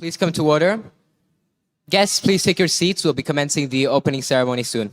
Please come to order. Guests, please take your seats. We'll be commencing the opening ceremony soon.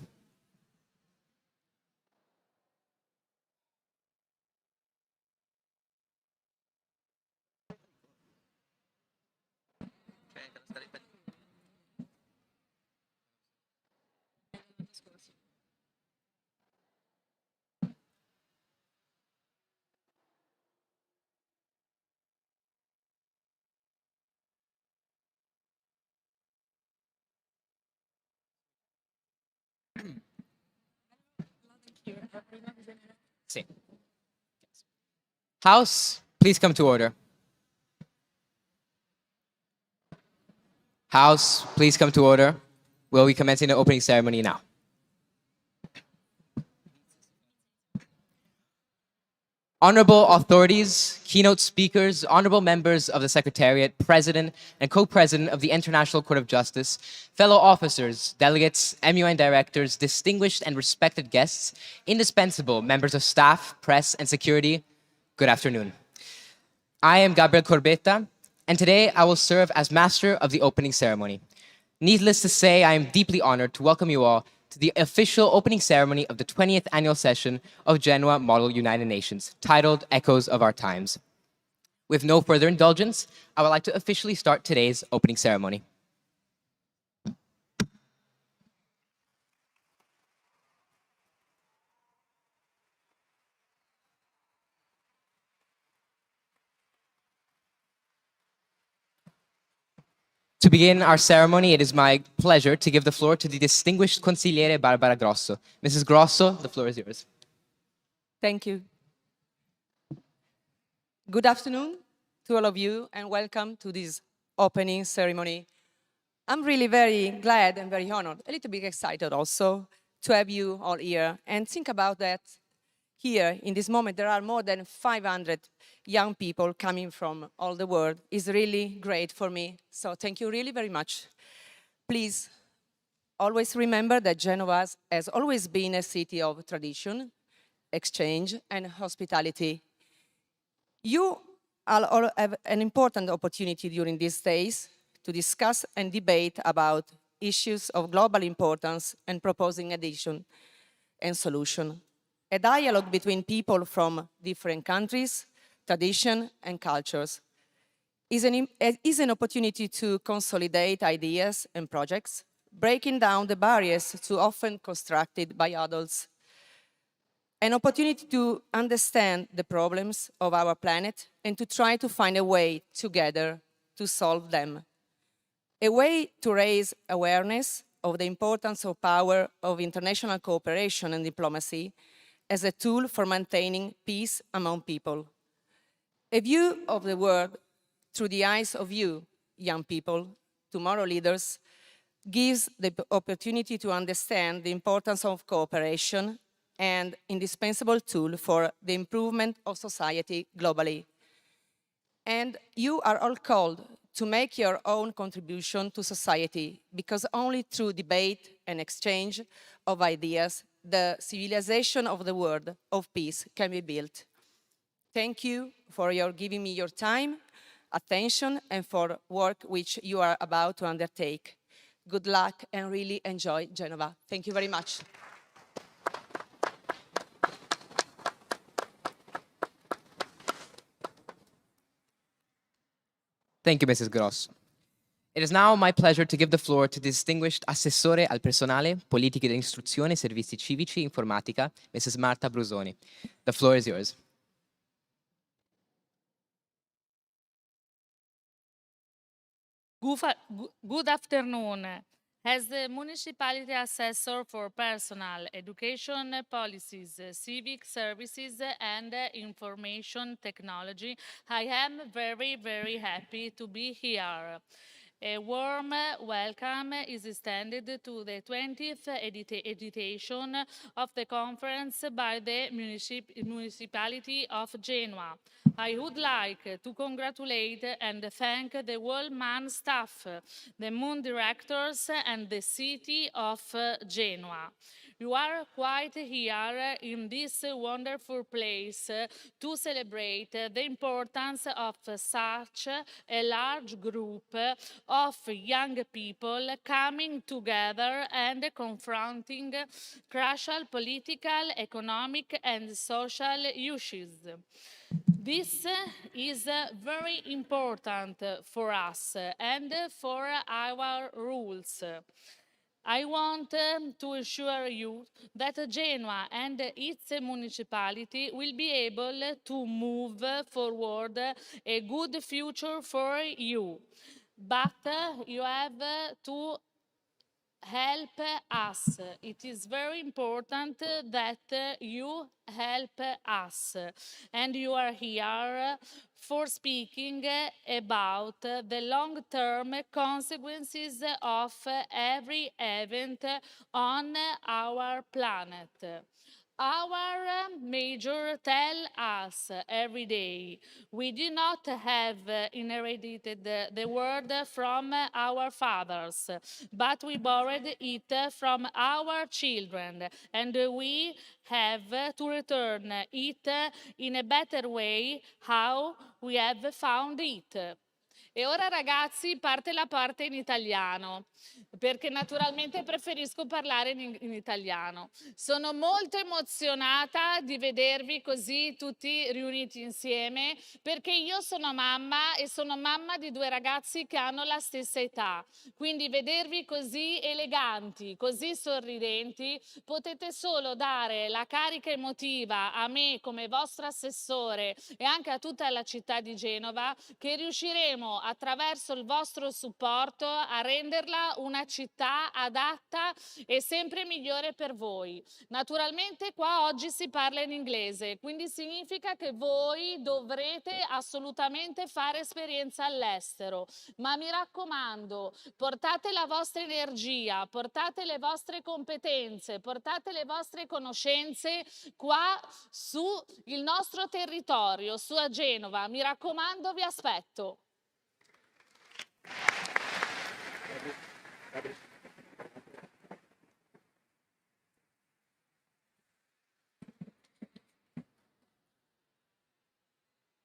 Sí. House, please come to order. House, please come to order. We'll be commencing the opening ceremony now. Honorable authorities, keynote speakers, honorable members of the Secretariat, President and Co-President of the International Court of Justice, fellow officers, delegates, MUN directors, distinguished and respected guests, indispensable members of staff, press, and security, good afternoon. I am Gabriel Corbetta, and today I will serve as master of the opening ceremony. Needless to say, I am deeply honored to welcome you all to the official opening ceremony of the 20th annual session of Genoa Model United Nations, titled Echoes of Our Times. With no further indulgence, I would like to officially start today's opening ceremony. To begin our ceremony, it is my pleasure to give the floor to the distinguished consigliere Barbara Grosso. Mrs. Grosso, the floor is yours. Thank you. Good afternoon to all of you and welcome to this opening ceremony. I'm really very glad and very honored, a little bit excited also, to have you all here and think about that. Here, in this moment, there are more than 500 young people coming from all the world. It's really great for me. So thank you really very much. Please always remember that Genoa has always been a city of tradition, exchange, and hospitality. You all have an important opportunity during these days to discuss and debate about issues of global importance and proposing addition and solution. A dialogue between people from different countries, tradition, and cultures is an opportunity to consolidate ideas and projects, breaking down the barriers too often constructed by adults. An opportunity to understand the problems of our planet and to try to find a way together to solve them. A way to raise awareness of the importance of power of international cooperation and diplomacy as a tool for maintaining peace among people. A view of the world through the eyes of you, young people, tomorrow leaders, gives the opportunity to understand the importance of cooperation and indispensable tool for the improvement of society globally. And you are all called to make your own contribution to society, because only through debate and exchange of ideas the civilization of the world of peace can be built. Thank you for your giving me your time, attention, and for work which you are about to undertake. Good luck and really enjoy Genova. Thank you very much. Thank you, Mrs. Grosso. It is now my pleasure to give the floor to the distinguished Assessore al Personale, Politiche dell'Istruzione, Servizi Civici, Informatica, Mrs. Marta Brusoni. The floor is yours. Good afternoon. As the Municipality Assessor for Personal, Education Policies, Civic Services and Information Technology, I am very, very happy to be here. A warm welcome is extended to the 20th edition of the conference by the Municipality of Genoa. I would like to congratulate and thank the Wellman staff, the MUN directors and the city of Genoa. You are quite here in this wonderful place to celebrate the importance of such a large group of young people coming together and confronting crucial political, economic, and social issues. This is very important for us and for our rules. I want to assure you that Genoa and its municipality will be able to move forward a good future for you. But you have to help us. It is very important that you help us. And you are here for speaking about the long-term consequences of every event on our planet. Our major tell us every day we do not have inherited the word from our fathers, but we borrowed it from our children, and we have to return it in a better way how we have found it. E ora ragazzi parte la parte in italiano, perché naturalmente preferisco parlare in italiano. Sono molto emozionata di vedervi così tutti riuniti insieme, perché io sono mamma e sono mamma di due ragazzi che hanno la stessa età. Quindi vedervi così eleganti, così sorridenti, potete solo dare la carica emotiva a me come vostro assessore e anche a tutta la città di Genova, che riusciremo attraverso il vostro supporto a renderla una città adatta e sempre migliore per voi. Naturalmente qua oggi si parla in inglese, quindi significa che voi dovrete assolutamente fare esperienza all'estero, ma mi raccomando, portate la vostra energia, portate le vostre competenze, portate le vostre conoscenze qua su il nostro territorio, su a Genova. Mi raccomando, vi aspetto.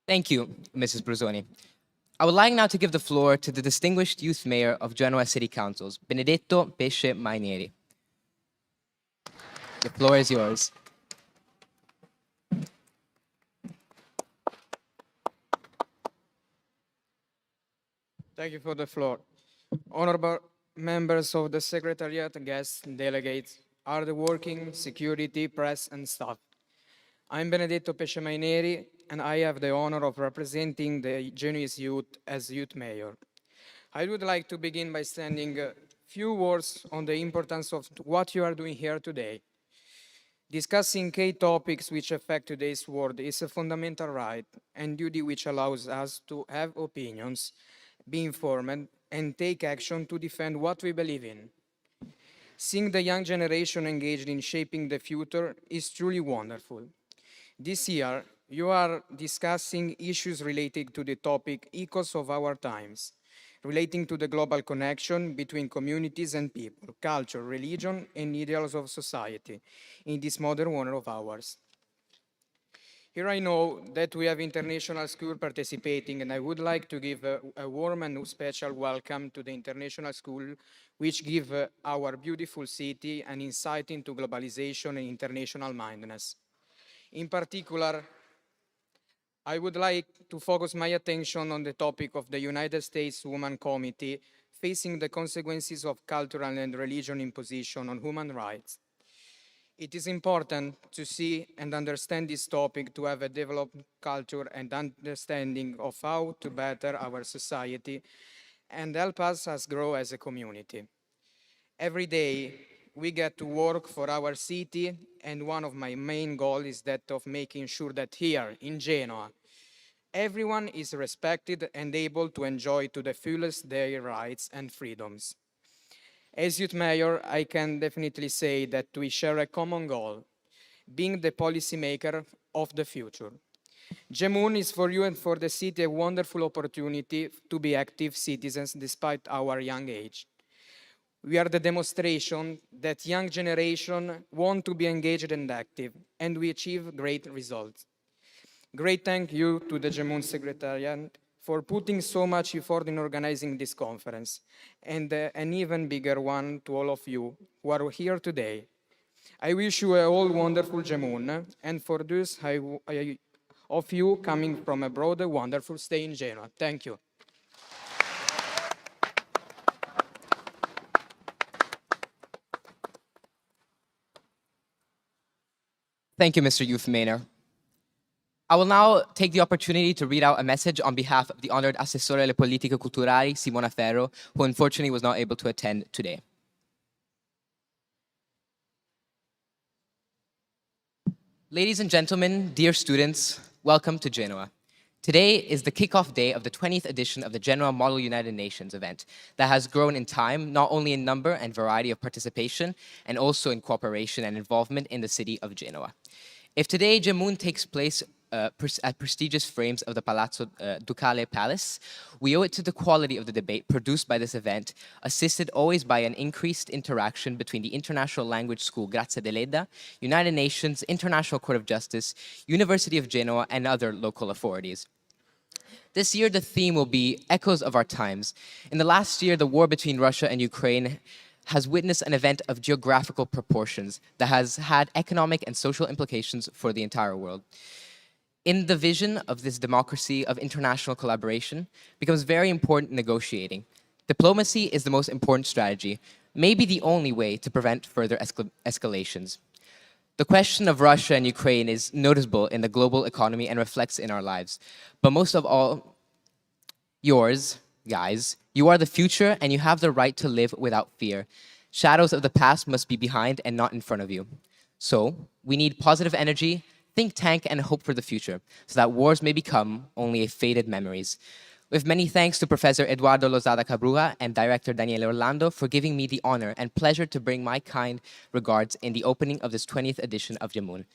Thank you, Mrs. Brusoni. I would like now to give the floor to the distinguished youth mayor of Genoa City Councils, Benedetto Pesce Mainieri. The floor is yours. Thank you for the floor. Honorable members of the Secretariat, guests, delegates, are the working, security, press, and staff. I'm Benedetto Pescemaineri, and I have the honor of representing the Genoese youth as youth mayor. I would like to begin by sending a few words on the importance of what you are doing here today. Discussing key topics which affect today's world is a fundamental right and duty which allows us to have opinions, be informed, and take action to defend what we believe in. Seeing the young generation engaged in shaping the future is truly wonderful. This year, you are discussing issues related to the topic echoes of our times, relating to the global connection between communities and people, culture, religion, and ideals of society in this modern world of ours. Here I know that we have international school participating, and I would like to give a warm and special welcome to the international school, which give our beautiful city an insight into globalization and international mindedness. In particular, I would like to focus my attention on the topic of the United States Women Committee facing the consequences of cultural and religion imposition on human rights. It is important to see and understand this topic to have a developed culture and understanding of how to better our society and help us grow as a community. Every day, we get to work for our city, and one of my main goals is that of making sure that here in Genoa, everyone is respected and able to enjoy to the fullest their rights and freedoms. As youth mayor, I can definitely say that we share a common goal, being the policymaker of the future. GeMUN is for you and for the city a wonderful opportunity to be active citizens despite our young age. We are the demonstration that young generation want to be engaged and active, and we achieve great results. Great thank you to the GeMUN Secretariat for putting so much effort in organizing this conference, and an even bigger one to all of you who are here today. I wish you a all wonderful GeMUN, and for those of you coming from abroad, a wonderful stay in Genoa. Thank you. Thank you, Mr. Youth Mayor. I will now take the opportunity to read out a message on behalf of the honored Assessore alle Politiche Culturali, Simona Ferro, who unfortunately was not able to attend today. Ladies and gentlemen, dear students, welcome to Genoa. Today is the kickoff day of the 20th edition of the Genoa Model United Nations event that has grown in time, not only in number and variety of participation, and also in cooperation and involvement in the city of Genoa. If today GeMUN takes place at prestigious frames of the Palazzo Ducale Palace, we owe it to the quality of the debate produced by this event, assisted always by an increased interaction between the International Language School Grazia Deledda, United Nations, International Court of Justice, University of Genoa, and other local authorities. This year, the theme will be Echoes of Our Times. In the last year, the war between Russia and Ukraine has witnessed an event of geographical proportions that has had economic and social implications for the entire world. In the vision of this democracy of international collaboration becomes very important negotiating. Diplomacy is the most important strategy, maybe the only way to prevent further escalations. The question of Russia and Ukraine is noticeable in the global economy and reflects in our lives. But most of all, yours, guys, you are the future and you have the right to live without fear. Shadows of the past must be behind and not in front of you. So, we need positive energy, think tank, and hope for the future, so that wars may become only faded memories. With many thanks to Professor Eduardo Lozada Cabruja and Director Daniele Orlando for giving me the honor and pleasure to bring my kind regards in the opening of this 20th edition of GeMUN.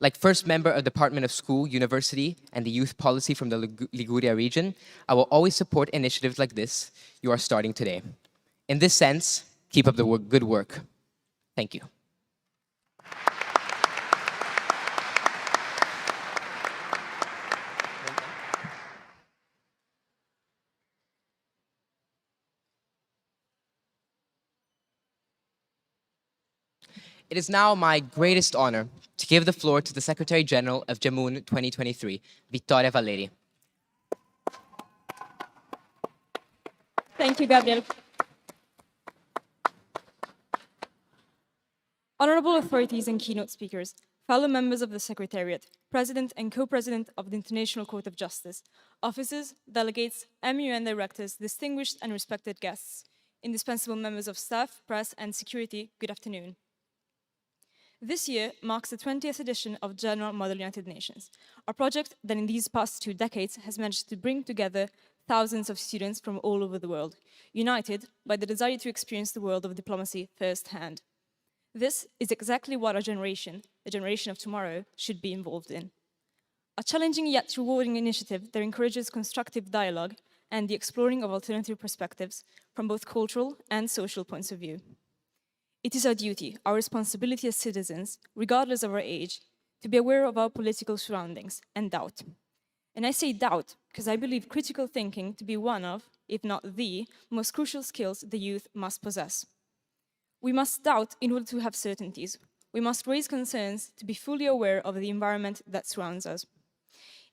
Like first member of Department of School, University, and the Youth Policy from the Liguria region, I will always support initiatives like this you are starting today. In this sense, keep up the good work. Thank you. It is now my greatest honor to give the floor to the Secretary General of GeMUN 2023, Vittoria Valeri. Thank you, Gabriel. Honorable authorities and keynote speakers, fellow members of the Secretariat, President and Co-President of the International Court of Justice, officers, delegates, MUN directors, distinguished and respected guests, indispensable members of staff, press, and security, good afternoon. This year marks the 20th edition of Genoa Model United Nations, a project that in these past 2 decades has managed to bring together thousands of students from all over the world, united by the desire to experience the world of diplomacy firsthand. This is exactly what our generation, the generation of tomorrow, should be involved in. A challenging yet rewarding initiative that encourages constructive dialogue and the exploring of alternative perspectives from both cultural and social points of view. It is our duty, our responsibility as citizens, regardless of our age, to be aware of our political surroundings and doubt. And I say doubt because I believe critical thinking to be one of, if not the, most crucial skills the youth must possess. We must doubt in order to have certainties. We must raise concerns to be fully aware of the environment that surrounds us.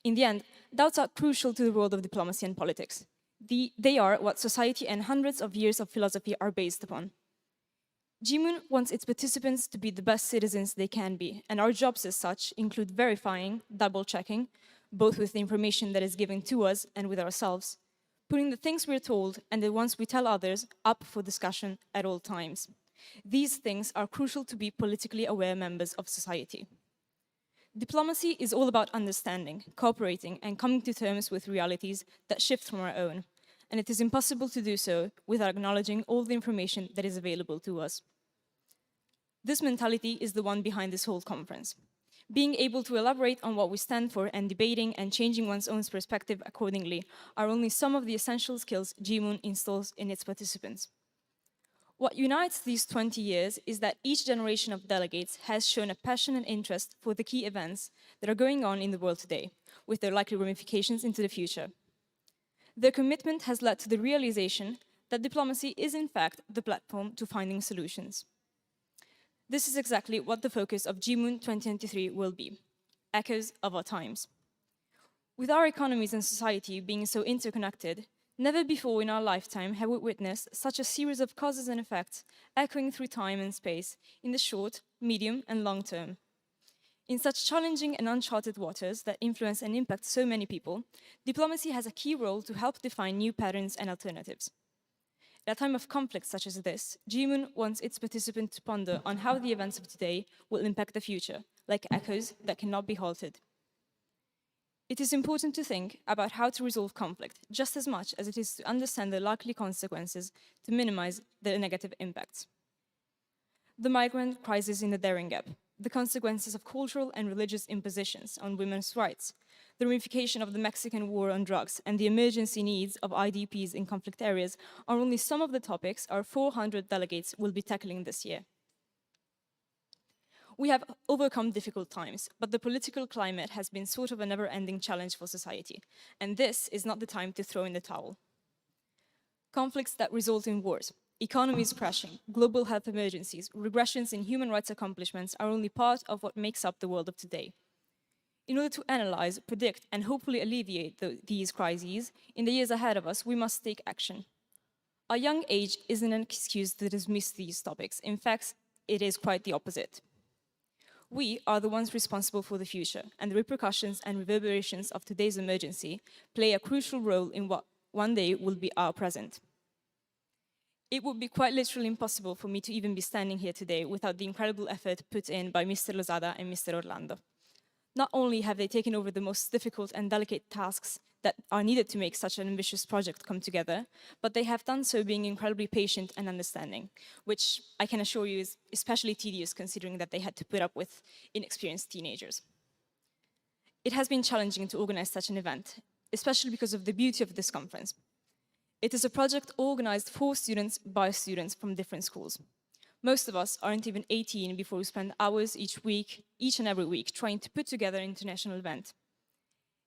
In the end, doubts are crucial to the world of diplomacy and politics. They are what society and hundreds of years of philosophy are based upon. GeMUN wants its participants to be the best citizens they can be, and our jobs as such include verifying, double-checking, both with the information that is given to us and with ourselves, putting the things we're told and the ones we tell others up for discussion at all times. These things are crucial to be politically aware members of society. Diplomacy is all about understanding, cooperating, and coming to terms with realities that shift from our own, and it is impossible to do so without acknowledging all the information that is available to us. This mentality is the one behind this whole conference. Being able to elaborate on what we stand for and debating and changing one's own perspective accordingly are only some of the essential skills GeMUN installs in its participants. What unites these 20 years is that each generation of delegates has shown a passion and interest for the key events that are going on in the world today, with their likely ramifications into the future. Their commitment has led to the realization that diplomacy is in fact the platform to finding solutions. This is exactly what the focus of GeMUN 2023 will be, echoes of our times. With our economies and society being so interconnected, never before in our lifetime have we witnessed such a series of causes and effects echoing through time and space in the short, medium, and long term. In such challenging and uncharted waters that influence and impact so many people, diplomacy has a key role to help define new patterns and alternatives. At a time of conflict such as this, GeMUN wants its participants to ponder on how the events of today will impact the future, like echoes that cannot be halted. It is important to think about how to resolve conflict just as much as it is to understand the likely consequences to minimize the negative impacts. The migrant crisis in the Darien Gap, the consequences of cultural and religious impositions on women's rights, the ramification of the Mexican war on drugs, and the emergency needs of IDPs in conflict areas are only some of the topics our 400 delegates will be tackling this year. We have overcome difficult times, but the political climate has been sort of a never-ending challenge for society, and this is not the time to throw in the towel. Conflicts that result in wars, economies crashing, global health emergencies, regressions in human rights accomplishments are only part of what makes up the world of today. In order to analyze, predict, and hopefully alleviate these crises, in the years ahead of us, we must take action. Our young age isn't an excuse to dismiss these topics. In fact, it is quite the opposite. We are the ones responsible for the future, and the repercussions and reverberations of today's emergency play a crucial role in what one day will be our present. It would be quite literally impossible for me to even be standing here today without the incredible effort put in by Mr. Lozada and Mr. Orlando. Not only have they taken over the most difficult and delicate tasks that are needed to make such an ambitious project come together, but they have done so being incredibly patient and understanding, which I can assure you is especially tedious considering that they had to put up with inexperienced teenagers. It has been challenging to organize such an event, especially because of the beauty of this conference. It is a project organized for students by students from different schools. Most of us aren't even 18 before we spend hours each and every week, trying to put together an international event.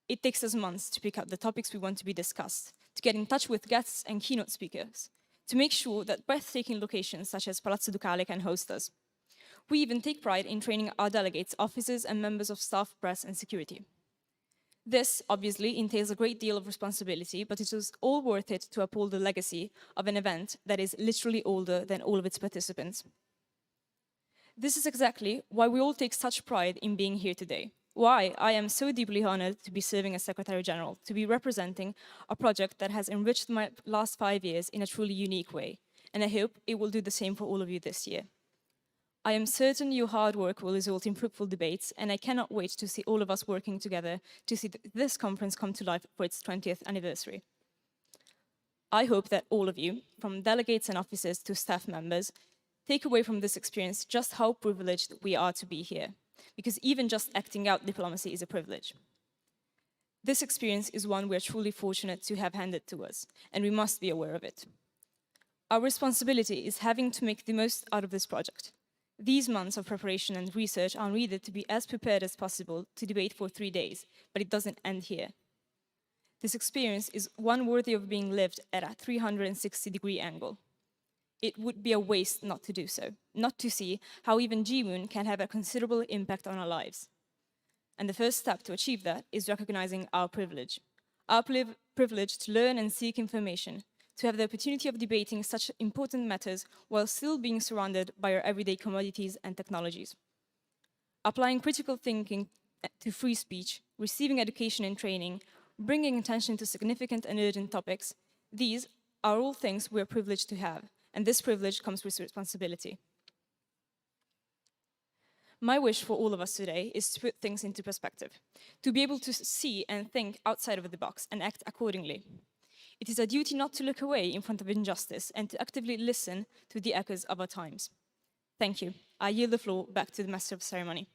It takes us months to pick out the topics we want to be discussed, to get in touch with guests and keynote speakers, to make sure that breathtaking locations such as Palazzo Ducale can host us. We even take pride in training our delegates, officers, and members of staff, press, and security. This, obviously, entails a great deal of responsibility, but it is all worth it to uphold the legacy of an event that is literally older than all of its participants. This is exactly why we all take such pride in being here today, why I am so deeply honored to be serving as Secretary General, to be representing a project that has enriched my last 5 years in a truly unique way, and I hope it will do the same for all of you this year. I am certain your hard work will result in fruitful debates, and I cannot wait to see all of us working together to see this conference come to life for its 20th anniversary. I hope that all of you, from delegates and officers to staff members, take away from this experience just how privileged we are to be here, because even just acting out diplomacy is a privilege. This experience is one we are truly fortunate to have handed to us, and we must be aware of it. Our responsibility is having to make the most out of this project. These months of preparation and research are needed to be as prepared as possible to debate for 3 days, but it doesn't end here. This experience is one worthy of being lived at a 360-degree angle. It would be a waste not to do so, not to see how even GeMUN can have a considerable impact on our lives. And the first step to achieve that is recognizing our privilege to learn and seek information, to have the opportunity of debating such important matters while still being surrounded by our everyday commodities and technologies. Applying critical thinking to free speech, receiving education and training, bringing attention to significant and urgent topics, these are all things we are privileged to have, and this privilege comes with responsibility. My wish for all of us today is to put things into perspective, to be able to see and think outside of the box and act accordingly. It is a duty not to look away in front of injustice and to actively listen to the echoes of our times. Thank you. I yield the floor back to the Master of Ceremony.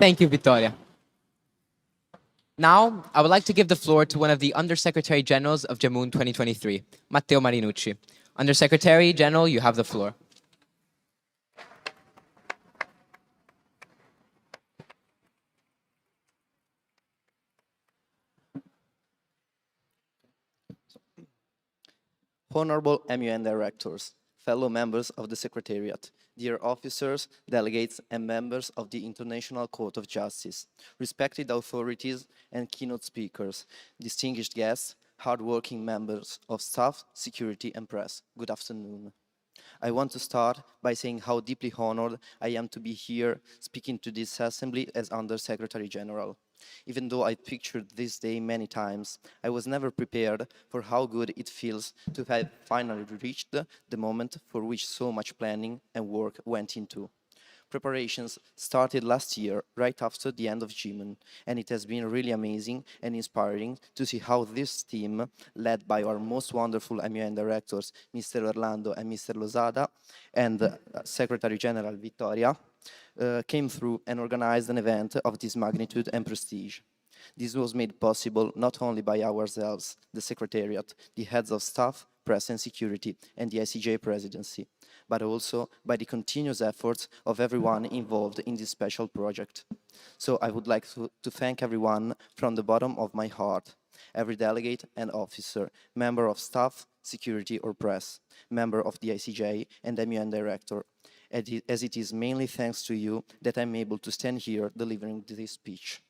Thank you, Vittoria. Now, I would like to give the floor to one of the Undersecretary Generals of GeMUN 2023, Matteo Marinucci. Undersecretary General, you have the floor. Honorable MUN directors, fellow members of the Secretariat, dear officers, delegates, and members of the International Court of Justice, respected authorities and keynote speakers, distinguished guests, hardworking members of staff, security, and press, good afternoon. I want to start by saying how deeply honored I am to be here speaking to this assembly as Undersecretary General. Even though I pictured this day many times, I was never prepared for how good it feels to have finally reached the moment for which so much planning and work went into. Preparations started last year, right after the end of GeMUN, and it has been really amazing and inspiring to see how this team, led by our most wonderful MUN directors, Mr. Orlando and Mr. Lozada, and Secretary General Vittoria, came through and organized an event of this magnitude and prestige. This was made possible not only by ourselves, the Secretariat, the heads of staff, press and security, and the ICJ presidency, but also by the continuous efforts of everyone involved in this special project. So I would like to thank everyone from the bottom of my heart, every delegate and officer, member of staff, security or press, member of the ICJ and MUN director, as it is mainly thanks to you that I'm able to stand here delivering this speech.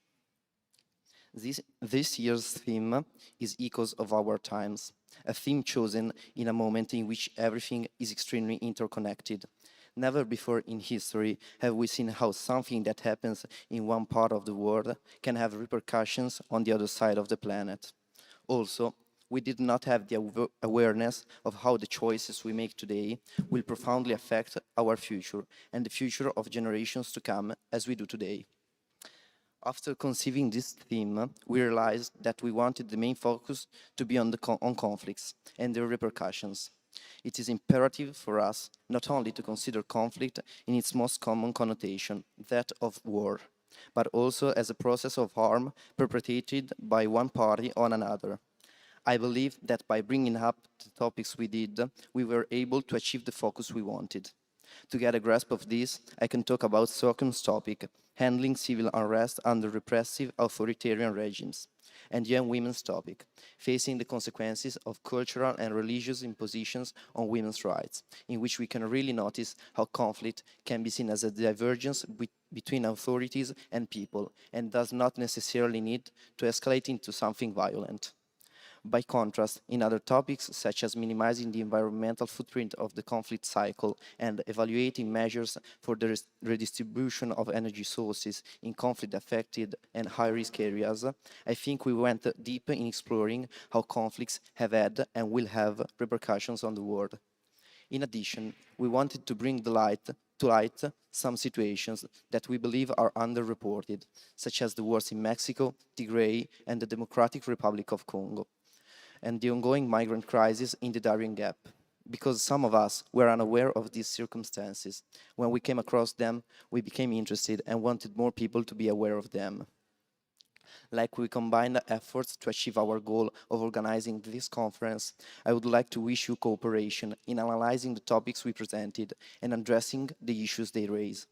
This year's theme is Echoes of Our Times, a theme chosen in a moment in which everything is extremely interconnected. Never before in history have we seen how something that happens in one part of the world can have repercussions on the other side of the planet. Also, we did not have the awareness of how the choices we make today will profoundly affect our future and the future of generations to come as we do today. After conceiving this theme, we realized that we wanted the main focus to be on conflicts and their repercussions. It is imperative for us not only to consider conflict in its most common connotation, that of war, but also as a process of harm perpetrated by one party on another. I believe that by bringing up the topics we did, we were able to achieve the focus we wanted. To get a grasp of this, I can talk about Sokim's topic, handling civil unrest under repressive authoritarian regimes, and young women's topic, facing the consequences of cultural and religious impositions on women's rights, in which we can really notice how conflict can be seen as a divergence between authorities and people, and does not necessarily need to escalate into something violent. By contrast, in other topics, such as minimizing the environmental footprint of the conflict cycle and evaluating measures for the redistribution of energy sources in conflict-affected and high-risk areas, I think we went deep in exploring how conflicts have had and will have repercussions on the world. In addition, we wanted to bring to light some situations that we believe are underreported, such as the wars in Mexico, Tigray, and the Democratic Republic of Congo, and the ongoing migrant crisis in the Darien Gap, because some of us were unaware of these circumstances. When we came across them, we became interested and wanted more people to be aware of them. Like we combined efforts to achieve our goal of organizing this conference, I would like to wish you cooperation in analyzing the topics we presented and addressing the issues they raise.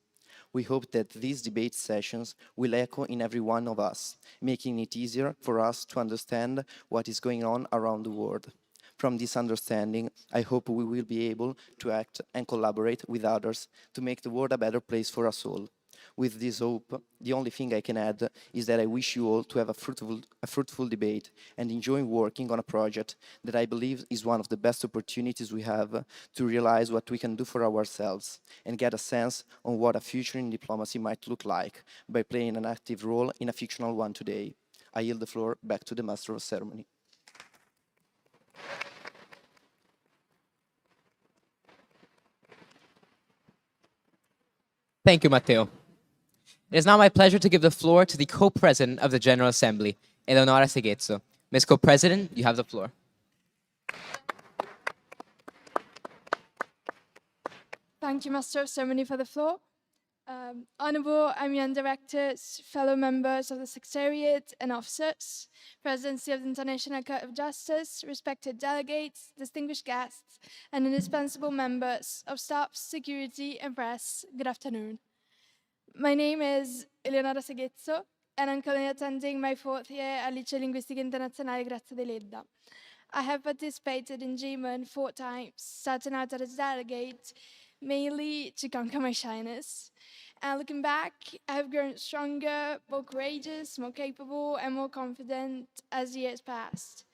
We hope that these debate sessions will echo in every one of us, making it easier for us to understand what is going on around the world. From this understanding, I hope we will be able to act and collaborate with others to make the world a better place for us all. With this hope, the only thing I can add is that I wish you all to have a fruitful debate and enjoy working on a project that I believe is one of the best opportunities we have to realize what we can do for ourselves and get a sense on what a future in diplomacy might look like by playing an active role in a fictional one today. I yield the floor back to the Master of Ceremony. Thank you, Matteo. It is now my pleasure to give the floor to the Co-President of the General Assembly, Eleonora Seghezzo. Ms. Co-President, you have the floor. Thank you, Master of Ceremony, for the floor. Honorable MUN directors, fellow members of the Secretariat and officers, Presidency of the International Court of Justice, respected delegates, distinguished guests, and indispensable members of staff, security, and press, good afternoon. My name is Eleonora Seghezzo, and I'm currently attending my fourth year at Liceo Linguistica Internazionale Grazia Deledda. I have participated in GeMUN 4 times, starting out as a delegate, mainly to conquer my shyness. And looking back, I have grown stronger, more courageous, more capable, and more confident as years passed.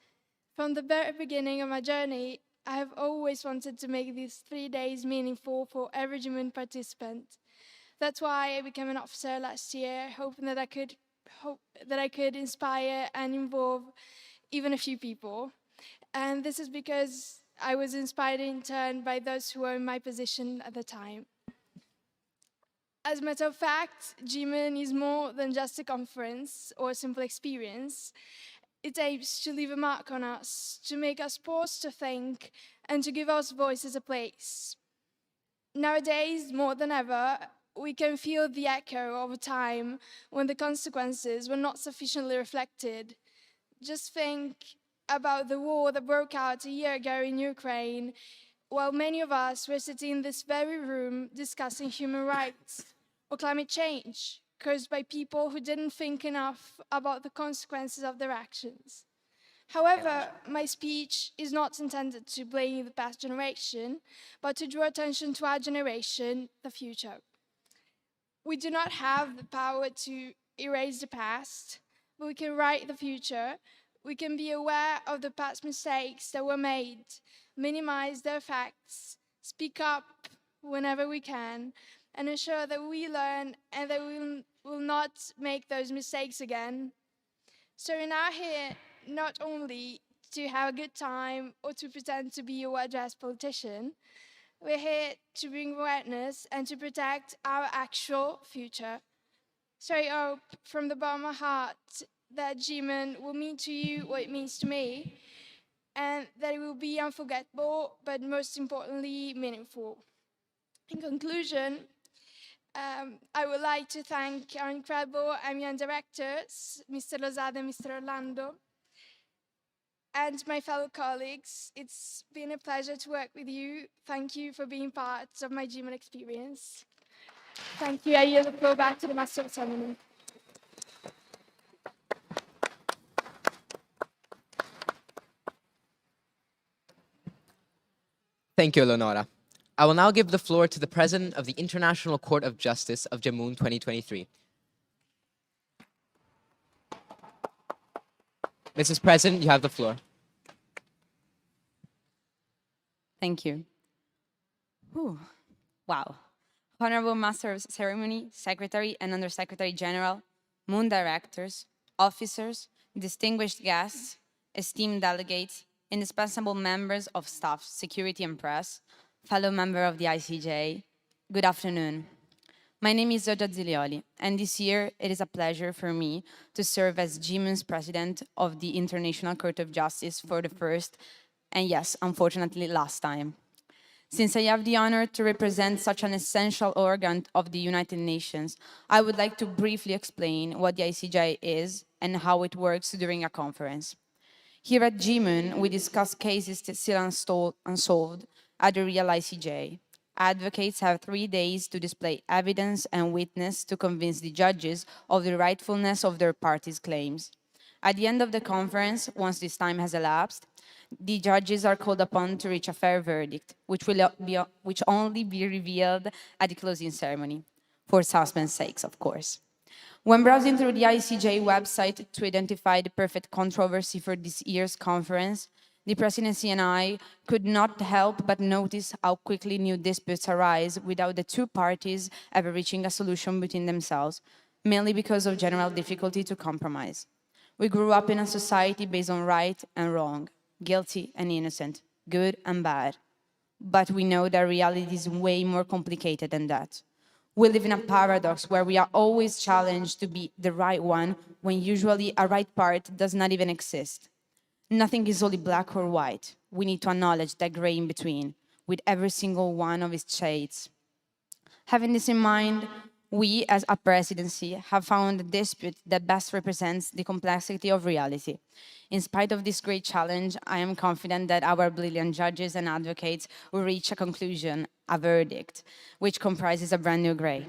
From the very beginning of my journey, I have always wanted to make these 3 days meaningful for every GeMUN participant. That's why I became an officer last year, hoping that I could inspire and involve even a few people. And this is because I was inspired in turn by those who were in my position at the time. As a matter of fact, GeMUN is more than just a conference or a simple experience. It aims to leave a mark on us, to make us pause to think, and to give us voices a place. Nowadays, more than ever, we can feel the echo of a time when the consequences were not sufficiently reflected. Just think about the war that broke out a year ago in Ukraine, while many of us were sitting in this very room discussing human rights or climate change caused by people who didn't think enough about the consequences of their actions. However, my speech is not intended to blame the past generation, but to draw attention to our generation, the future. We do not have the power to erase the past, but we can write the future. We can be aware of the past mistakes that were made, minimize their effects, speak up whenever we can, and ensure that we learn and that we will not make those mistakes again. So we're now here not only to have a good time or to pretend to be a well-dressed politician, we're here to bring awareness and to protect our actual future. So I hope from the bottom of my heart that GeMUN will mean to you what it means to me, and that it will be unforgettable, but most importantly, meaningful. In conclusion, I would like to thank our incredible MUN directors, Mr. Lozada and Mr. Orlando, and my fellow colleagues. It's been a pleasure to work with you. Thank you for being part of my GeMUN experience. Thank you. I yield the floor back to the Master of Ceremony. Thank you, Eleonora. I will now give the floor to the President of the International Court of Justice of GeMUN 2023. Mrs. President, you have the floor. Thank you. Whew. Wow. Honorable Master of Ceremony, Secretary and Undersecretary General, MUN directors, officers, distinguished guests, esteemed delegates, indispensable members of staff, security and press, fellow member of the ICJ, good afternoon. My name is Giorgia Zilioli, and this year it is a pleasure for me to serve as GeMUN's President of the International Court of Justice for the first, and yes, unfortunately, last time. Since I have the honor to represent such an essential organ of the United Nations, I would like to briefly explain what the ICJ is and how it works during a conference. Here at GeMUN, we discuss cases still unsolved at the real ICJ. Advocates have 3 days to display evidence and witness to convince the judges of the rightfulness of their parties' claims. At the end of the conference, once this time has elapsed, the judges are called upon to reach a fair verdict, which only be revealed at the closing ceremony, for suspense sakes, of course. When browsing through the ICJ website to identify the perfect controversy for this year's conference, the presidency and I could not help but notice how quickly new disputes arise without the two parties ever reaching a solution between themselves, mainly because of general difficulty to compromise. We grew up in a society based on right and wrong, guilty and innocent, good and bad. But we know that reality is way more complicated than that. We live in a paradox where we are always challenged to be the right one when usually a right part does not even exist. Nothing is only black or white. We need to acknowledge that gray in between, with every single one of its shades. Having this in mind, We, as a presidency, have found a dispute that best represents the complexity of reality. In spite of this great challenge, I am confident that our brilliant judges and advocates will reach a conclusion, a verdict, which comprises a brand new gray.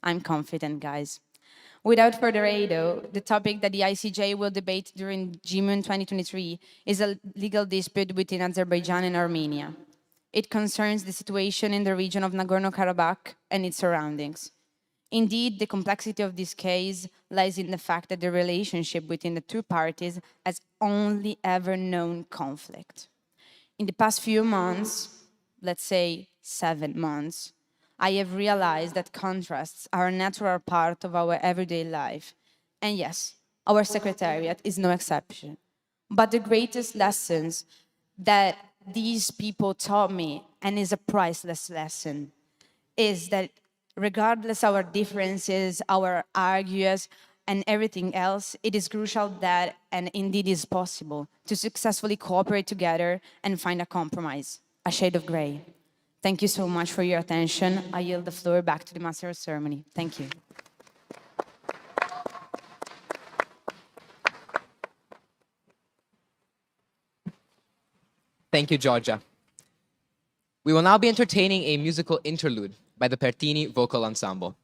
I'm confident, guys. Without further ado, the topic that the ICJ will debate during GeMUN 2023 is a legal dispute between Azerbaijan and Armenia. It concerns the situation in the region of Nagorno-Karabakh and its surroundings. Indeed, the complexity of this case lies in the fact that the relationship between the two parties has only ever known conflict. In the past few months, let's say 7 months, I have realized that contrasts are a natural part of our everyday life. And yes, our secretariat is no exception. But the greatest lessons that these people taught me, and is a priceless lesson, is that regardless our differences, our argues, and everything else, it is crucial that, and indeed is possible, to successfully cooperate together and find a compromise, a shade of gray. Thank you so much for your attention. I yield the floor back to the Master of Ceremony. Thank you. Thank you, Georgia. We will now be entertaining a musical interlude by the Pertini Vocal Ensemble.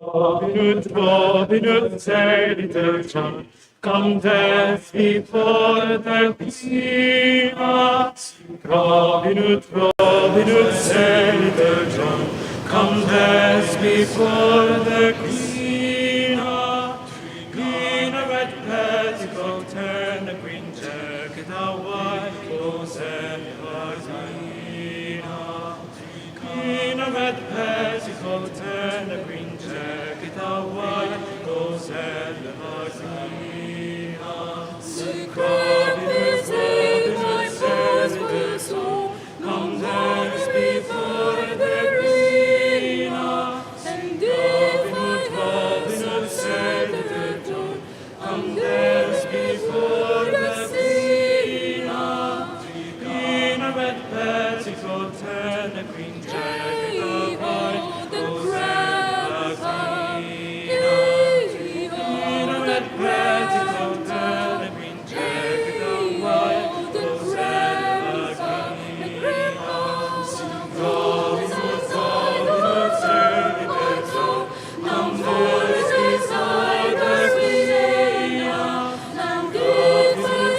Robin Hood said Little John, come dance before the Queen. Robin Hood said Little John, come dance before the Queen. In a red petticoat and a green jacket, a white rose and Martina. In a red petticoat and a green jacket, a white rose and a Martina. Robin Hood says Little John, come dance before the Queen. And Robin Hood said Little John, come dance before the Queen. In a red petticoat and a green jacket, a white rose and a Martina. In a red petticoat and a green jacket, a white rose and a Martina. Robin Hood said Little John, come dance beside the Queen. And Robin Hood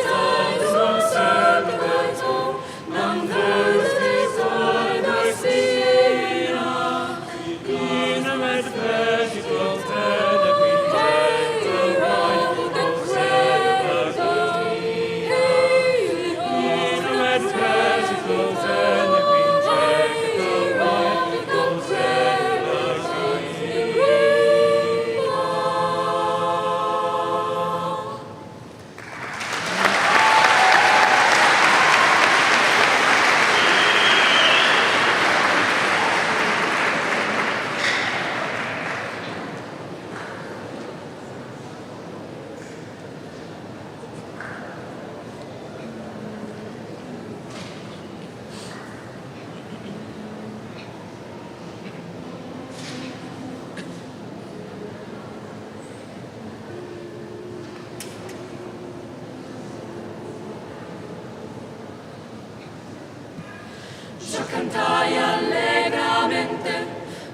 cantai allegramente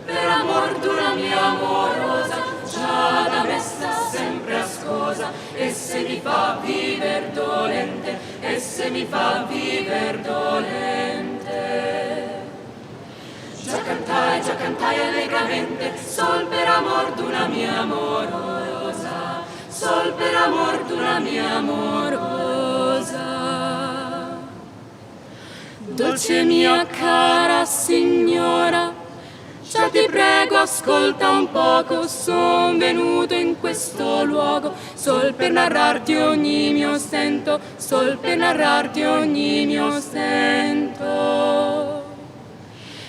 per amor d'una mia amorosa, già da me sta sempre ascosa, e se mi fa viver dolente, e se mi fa viver dolente. Già cantai allegramente, sol per amor d'una mia amorosa, sol per amor d'una mia amorosa. Dolce mia cara signora, già ti prego ascolta un poco, son venuto in questo luogo sol per narrarti ogni mio stento, sol per narrarti ogni mio stento.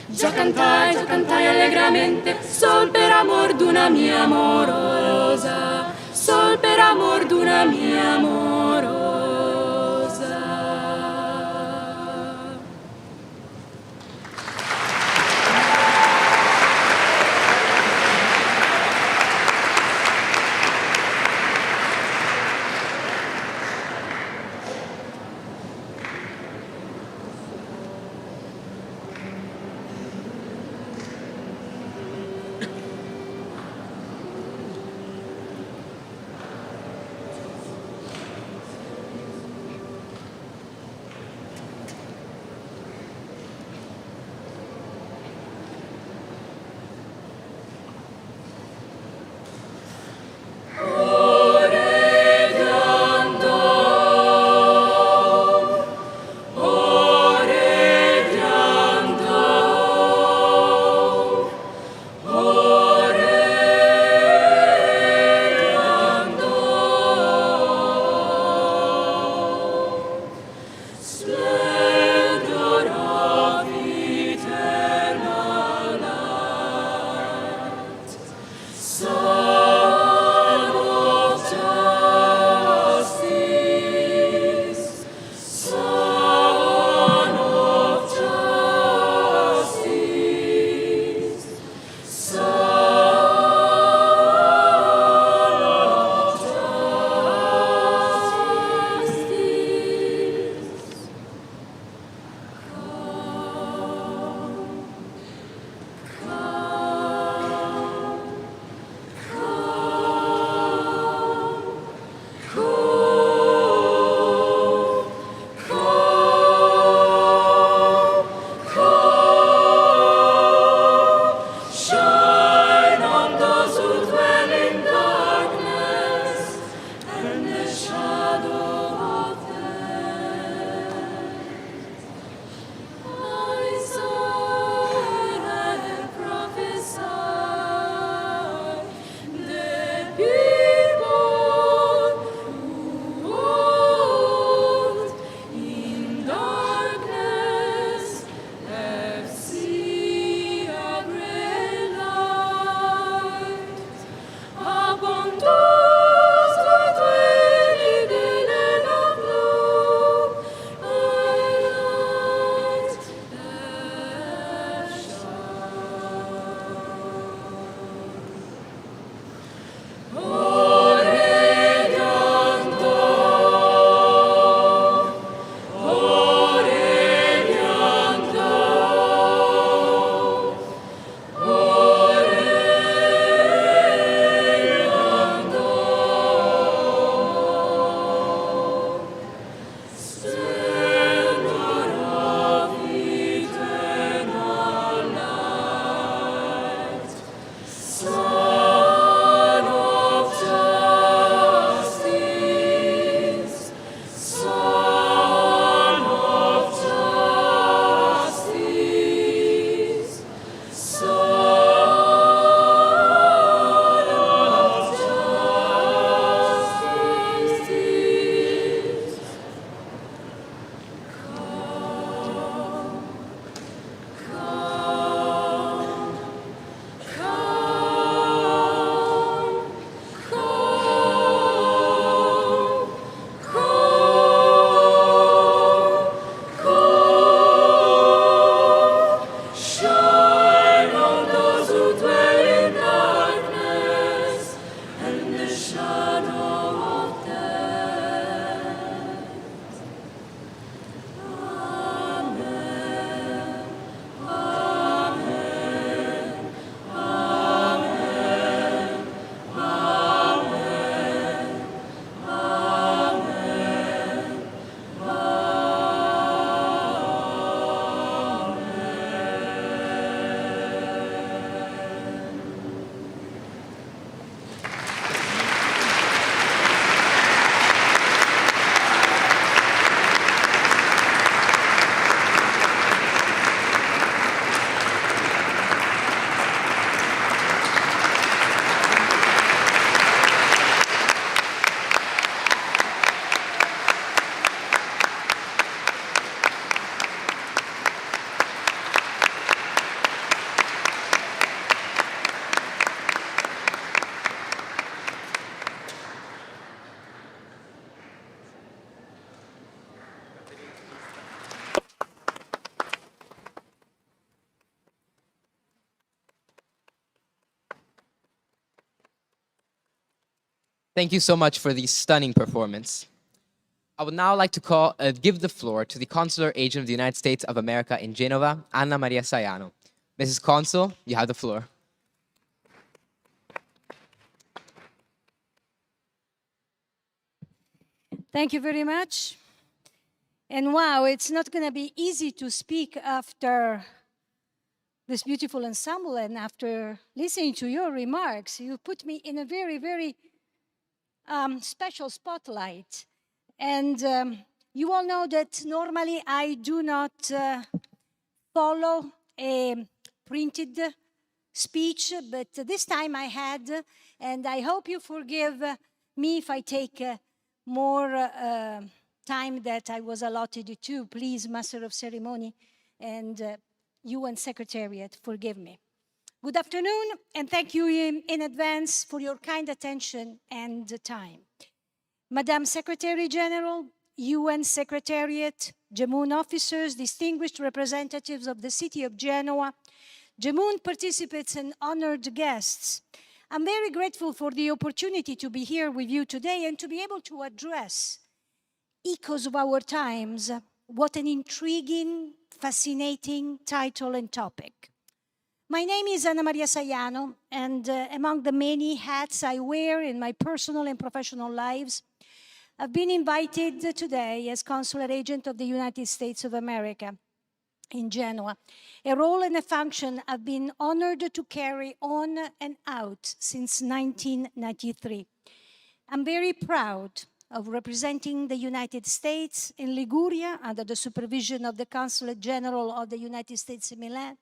Già cantai allegramente, sol per amor d'una mia amorosa, sol per amor d'una mia amorosa. Thank you so much for the stunning performance. I would now like to give the floor to the Consular Agent of the United States of America in Genova, Anna Maria Saiano. Mrs. Consul, you have the floor. Thank you very much. And wow, it's not going to be easy to speak after this beautiful ensemble and after listening to your remarks. You put me in a very, very special spotlight. And you all know that normally I do not follow a printed speech, but this time I had, and I hope you forgive me if I take more time that I was allotted to. Please, Master of Ceremony and UN Secretariat, forgive me. Good afternoon, and thank you in advance for your kind attention and time. Madam Secretary General, UN Secretariat, GeMUN officers, distinguished representatives of the city of Genoa, GeMUN participants and honored guests, I'm very grateful for the opportunity to be here with you today and to be able to address echoes of our times. What an intriguing, fascinating title and topic. My name is Anna Maria Saiano, and among the many hats I wear in my personal and professional lives, I've been invited today as Consular Agent of the United States of America in Genoa, a role and a function I've been honored to carry on and out since 1993. I'm very proud of representing the United States in Liguria under the supervision of the Consulate General of the United States in Milan,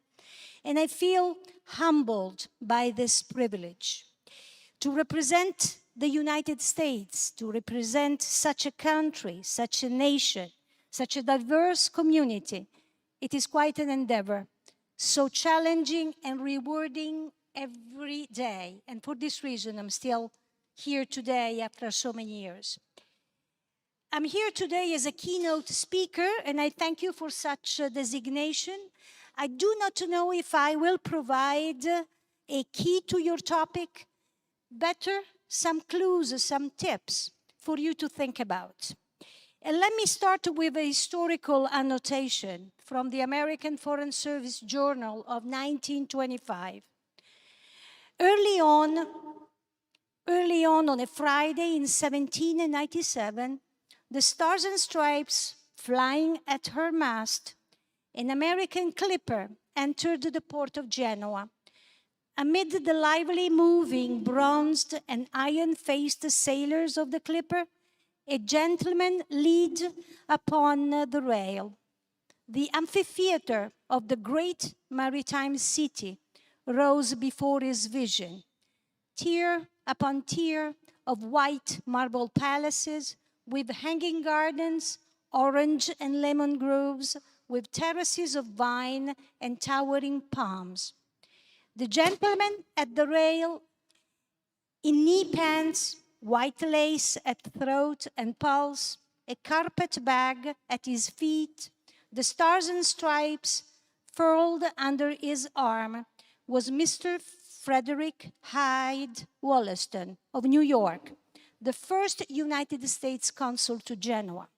and I feel humbled by this privilege. To represent the United States, to represent such a country, such a nation, such a diverse community, it is quite an endeavor, so challenging and rewarding every day. And for this reason, I'm still here today after so many years. I'm here today as a keynote speaker, and I thank you for such a designation. I do not know if I will provide a key to your topic, better some clues, some tips for you to think about. And let me start with a historical annotation from the American Foreign Service Journal of 1925. Early on a Friday in 1797, the Stars and Stripes flying at her mast, an American clipper entered the port of Genoa. Amid the lively, moving, bronzed and iron-faced sailors of the clipper, a gentleman leaned upon the rail. The amphitheater of the great maritime city rose before his vision. Tier upon tier of white marble palaces with hanging gardens, orange and lemon groves, with terraces of vine and towering palms. The gentleman at the rail, in knee pants, white lace at throat and pulse, a carpet bag at his feet, the Stars and Stripes furled under his arm, was Mr. Frederick Hyde Wollaston of New York, the first United States consul to Genoa.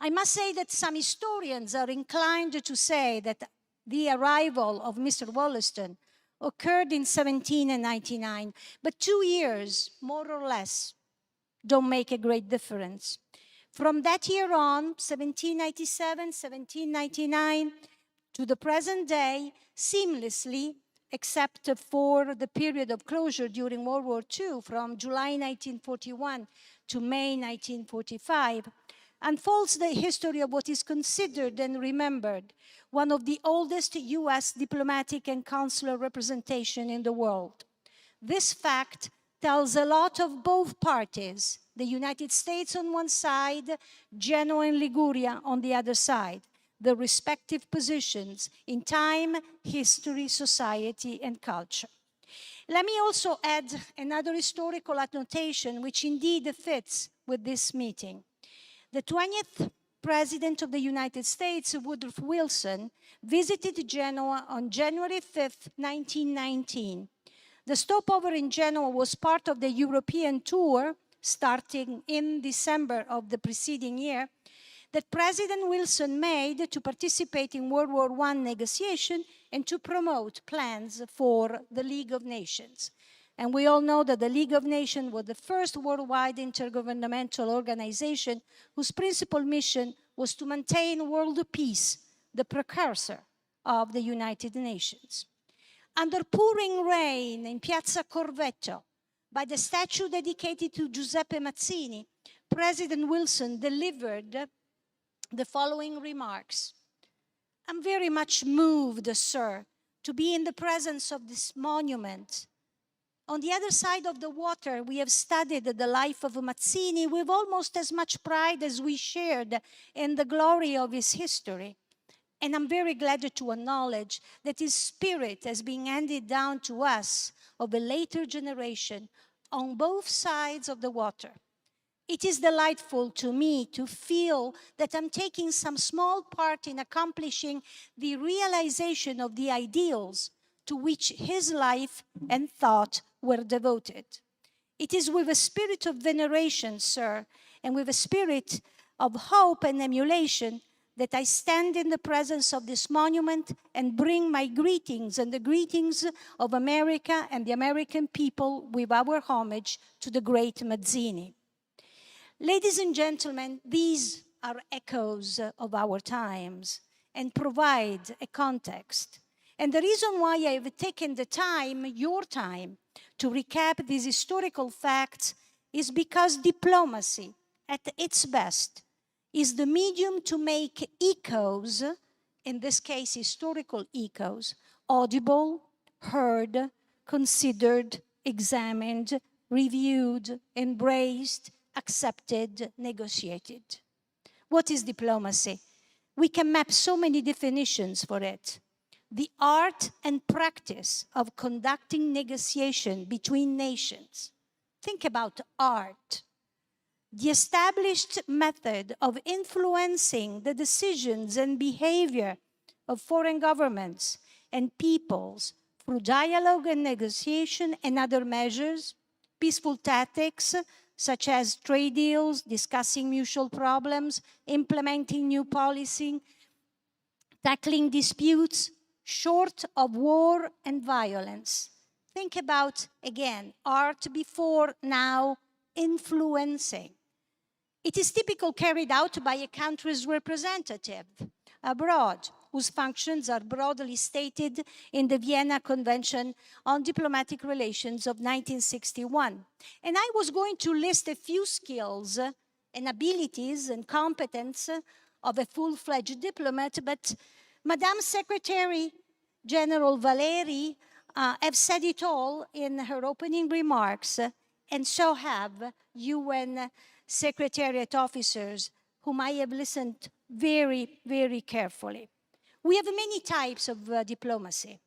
I must say that some historians are inclined to say that the arrival of Mr. Wollaston occurred in 1799, but 2 years, more or less, don't make a great difference. From that year on, 1797, 1799, to the present day, seamlessly, except for the period of closure during World War II, from July 1941 to May 1945, unfolds the history of what is considered and remembered one of the oldest US diplomatic and consular representation in the world. This fact tells a lot of both parties, the United States on one side, Genoa and Liguria on the other side, the respective positions in time, history, society, and culture. Let me also add another historical annotation which indeed fits with this meeting. The 20th President of the United States, Woodrow Wilson, visited Genoa on January 5th, 1919. The stopover in Genoa was part of the European tour, starting in December of the preceding year, that President Wilson made to participate in World War I negotiation and to promote plans for the League of Nations. And we all know that the League of Nations was the first worldwide intergovernmental organization whose principal mission was to maintain world peace, the precursor of the United Nations. Under pouring rain in Piazza Corvetto, by the statue dedicated to Giuseppe Mazzini, President Wilson delivered the following remarks. I'm very much moved, sir, to be in the presence of this monument. On the other side of the water, we have studied the life of Mazzini with almost as much pride as we shared in the glory of his history. And I'm very glad to acknowledge that his spirit has been handed down to us of a later generation on both sides of the water. It is delightful to me to feel that I'm taking some small part in accomplishing the realization of the ideals to which his life and thought were devoted. It is with a spirit of veneration, sir, and with a spirit of hope and emulation that I stand in the presence of this monument and bring my greetings and the greetings of America and the American people with our homage to the great Mazzini. Ladies and gentlemen, these are echoes of our times and provide a context. And the reason why I have taken the time, your time, to recap these historical facts is because diplomacy, at its best, is the medium to make echoes, in this case historical echoes, audible, heard, considered, examined, reviewed, embraced, accepted, negotiated. What is diplomacy? We can map so many definitions for it. The art and practice of conducting negotiation between nations. Think about art. The established method of influencing the decisions and behavior of foreign governments and peoples through dialogue and negotiation and other measures, peaceful tactics such as trade deals, discussing mutual problems, implementing new policy, tackling disputes, short of war and violence. Think about, again, art before, now, influencing. It is typically carried out by a country's representative abroad, whose functions are broadly stated in the Vienna Convention on Diplomatic Relations of 1961. And I was going to list a few skills and abilities and competence of a full-fledged diplomat, but Madame Secretary General Valeri have said it all in her opening remarks, and so have UN Secretariat officers whom I have listened very, very carefully. We have many types of diplomacy.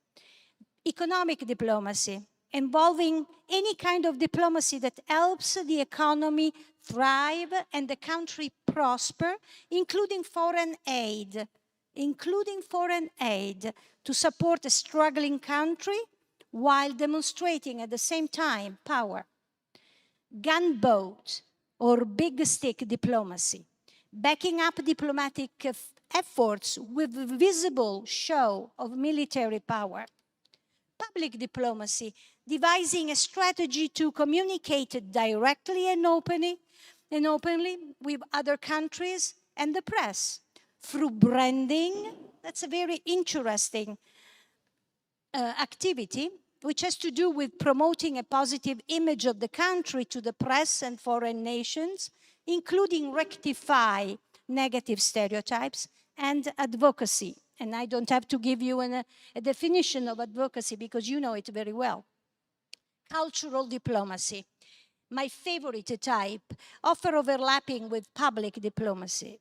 Economic diplomacy, involving any kind of diplomacy that helps the economy thrive and the country prosper, including foreign aid to support a struggling country while demonstrating at the same time power. Gunboat or big stick diplomacy, backing up diplomatic efforts with visible show of military power. Public diplomacy, devising a strategy to communicate directly and openly with other countries and the press through branding. That's a very interesting activity, which has to do with promoting a positive image of the country to the press and foreign nations, including rectify negative stereotypes and advocacy. And I don't have to give you a definition of advocacy because you know it very well. Cultural diplomacy, my favorite type, often overlapping with public diplomacy.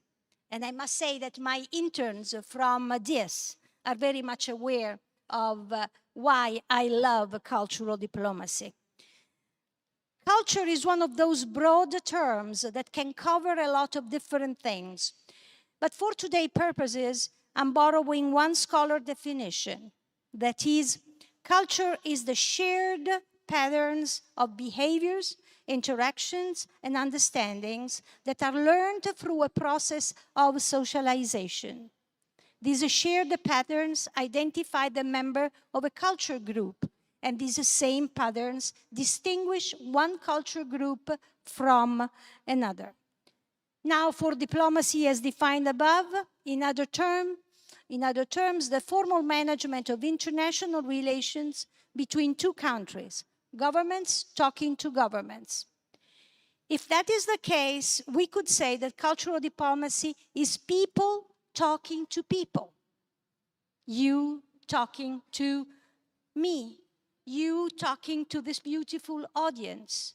And I must say that my interns from this are very much aware of why I love cultural diplomacy. Culture is one of those broad terms that can cover a lot of different things. But for today's purposes, I'm borrowing one scholar definition. That is, culture is the shared patterns of behaviors, interactions, and understandings that are learned through a process of socialization. These shared patterns identify the member of a culture group, and these same patterns distinguish one culture group from another. Now, for diplomacy as defined above, in other terms, the formal management of international relations between two countries, governments talking to governments. If that is the case, we could say that cultural diplomacy is people talking to people. You talking to me. You talking to this beautiful audience.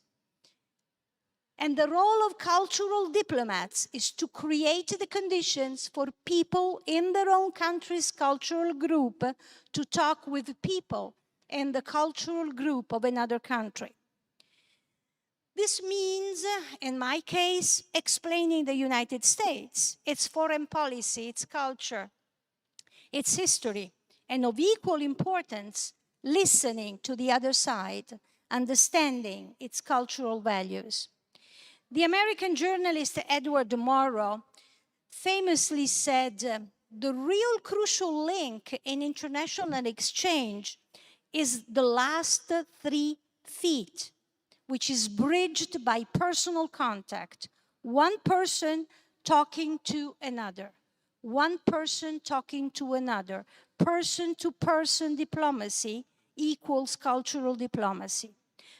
And the role of cultural diplomats is to create the conditions for people in their own country's cultural group to talk with people in the cultural group of another country. This means, in my case, explaining the United States, its foreign policy, its culture, its history, and of equal importance, listening to the other side, understanding its cultural values. The American journalist Edward Morrow famously said, the real crucial link in international exchange is the last 3 feet, which is bridged by personal contact. One person talking to another. One person talking to another. Person-to-person diplomacy equals cultural diplomacy.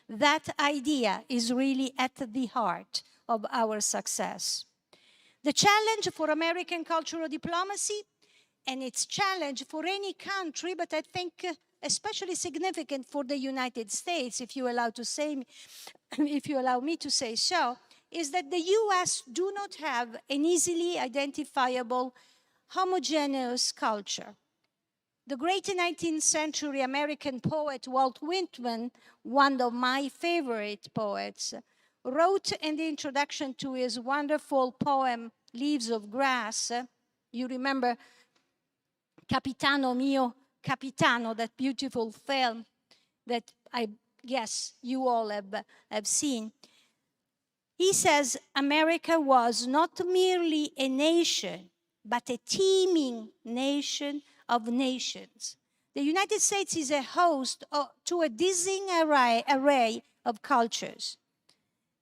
That idea is really at the heart of our success. The challenge for American cultural diplomacy, and its challenge for any country, but I think especially significant for the United States, if you allow me to say so, is that the US do not have an easily identifiable homogeneous culture. The great 19th century American poet Walt Whitman, one of my favorite poets, wrote in the introduction to his wonderful poem, Leaves of Grass. You remember Capitano Mio Capitano, that beautiful film that I guess you all have seen. He says, America was not merely a nation, but a teeming nation of nations. The United States is a host to a dizzying array of cultures.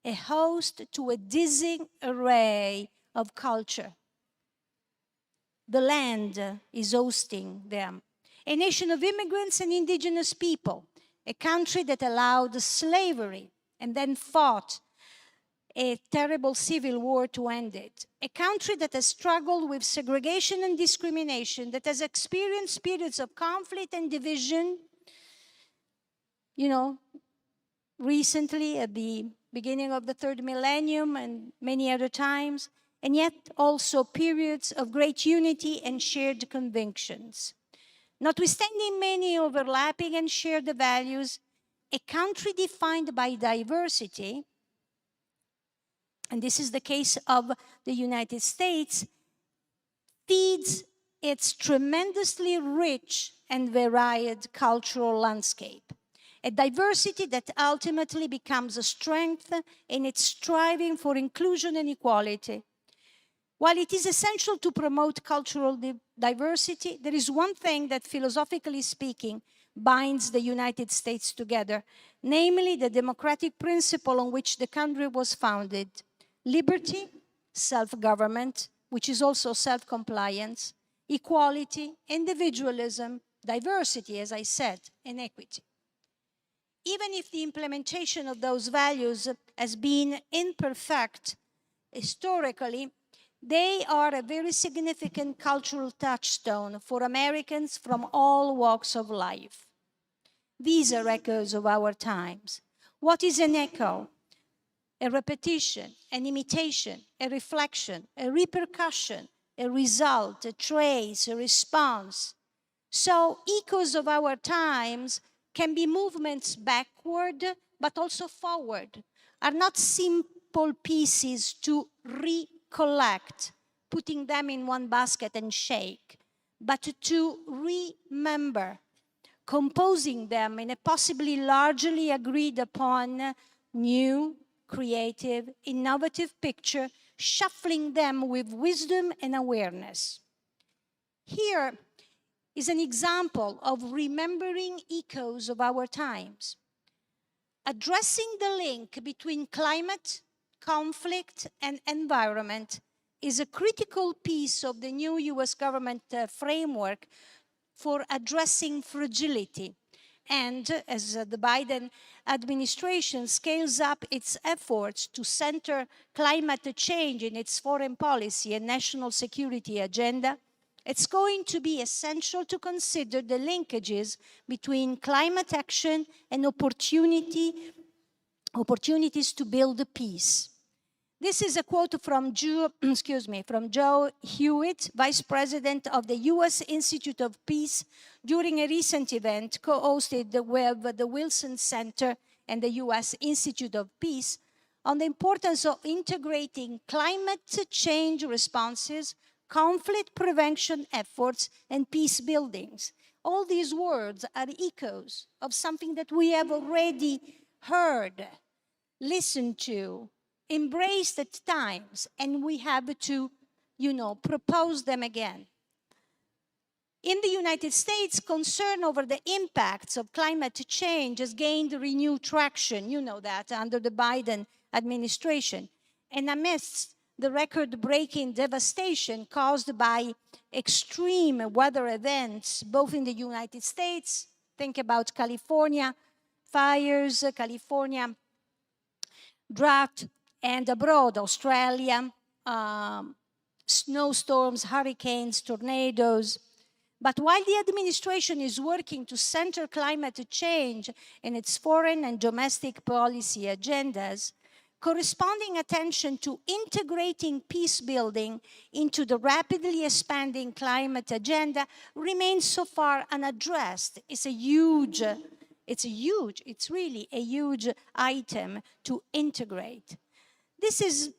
A host to a dizzying array of culture. The land is hosting them. A nation of immigrants and indigenous people. A country that allowed slavery and then fought a terrible civil war to end it. A country that has struggled with segregation and discrimination, that has experienced periods of conflict and division, recently at the beginning of the third millennium and many other times, and yet also periods of great unity and shared convictions. Notwithstanding many overlapping and shared values, a country defined by diversity, and this is the case of the United States, feeds its tremendously rich and varied cultural landscape. A diversity that ultimately becomes a strength in its striving for inclusion and equality. While it is essential to promote cultural diversity, there is one thing that, philosophically speaking, binds the United States together, namely the democratic principle on which the country was founded. Liberty, self-government, which is also self-compliance, equality, individualism, diversity, as I said, and equity. Even if the implementation of those values has been imperfect historically, they are a very significant cultural touchstone for Americans from all walks of life. These are echoes of our times. What is an echo? A repetition, an imitation, a reflection, a repercussion, a result, a trace, a response. So echoes of our times can be movements backward, but also forward, are not simple pieces to recollect, putting them in one basket and shake, but to remember composing them in a possibly largely agreed upon new, creative, innovative picture, shuffling them with wisdom and awareness. Here is an example of remembering echoes of our times. Addressing the link between climate, conflict, and environment is a critical piece of the new US government framework for addressing fragility. And as the Biden administration scales up its efforts to center climate change in its foreign policy and national security agenda, it's going to be essential to consider the linkages between climate action and opportunities to build peace. This is a quote from Joe Hewitt, Vice President of the US Institute of Peace, during a recent event co-hosted with the Wilson Center and the US Institute of Peace on the importance of integrating climate change responses, conflict prevention efforts, and peace buildings. All these words are echoes of something that we have already heard, listened to, embraced at times, and we have to, propose them again. In the United States, concern over the impacts of climate change has gained renewed traction, you know that, under the Biden administration. And amidst the record-breaking devastation caused by extreme weather events, both in the United States, think about California fires, California drought, and abroad, Australia, snowstorms, hurricanes, tornadoes. But while the administration is working to center climate change in its foreign and domestic policy agendas, corresponding attention to integrating peace building into the rapidly expanding climate agenda remains so far unaddressed. It's really a huge item to integrate. This is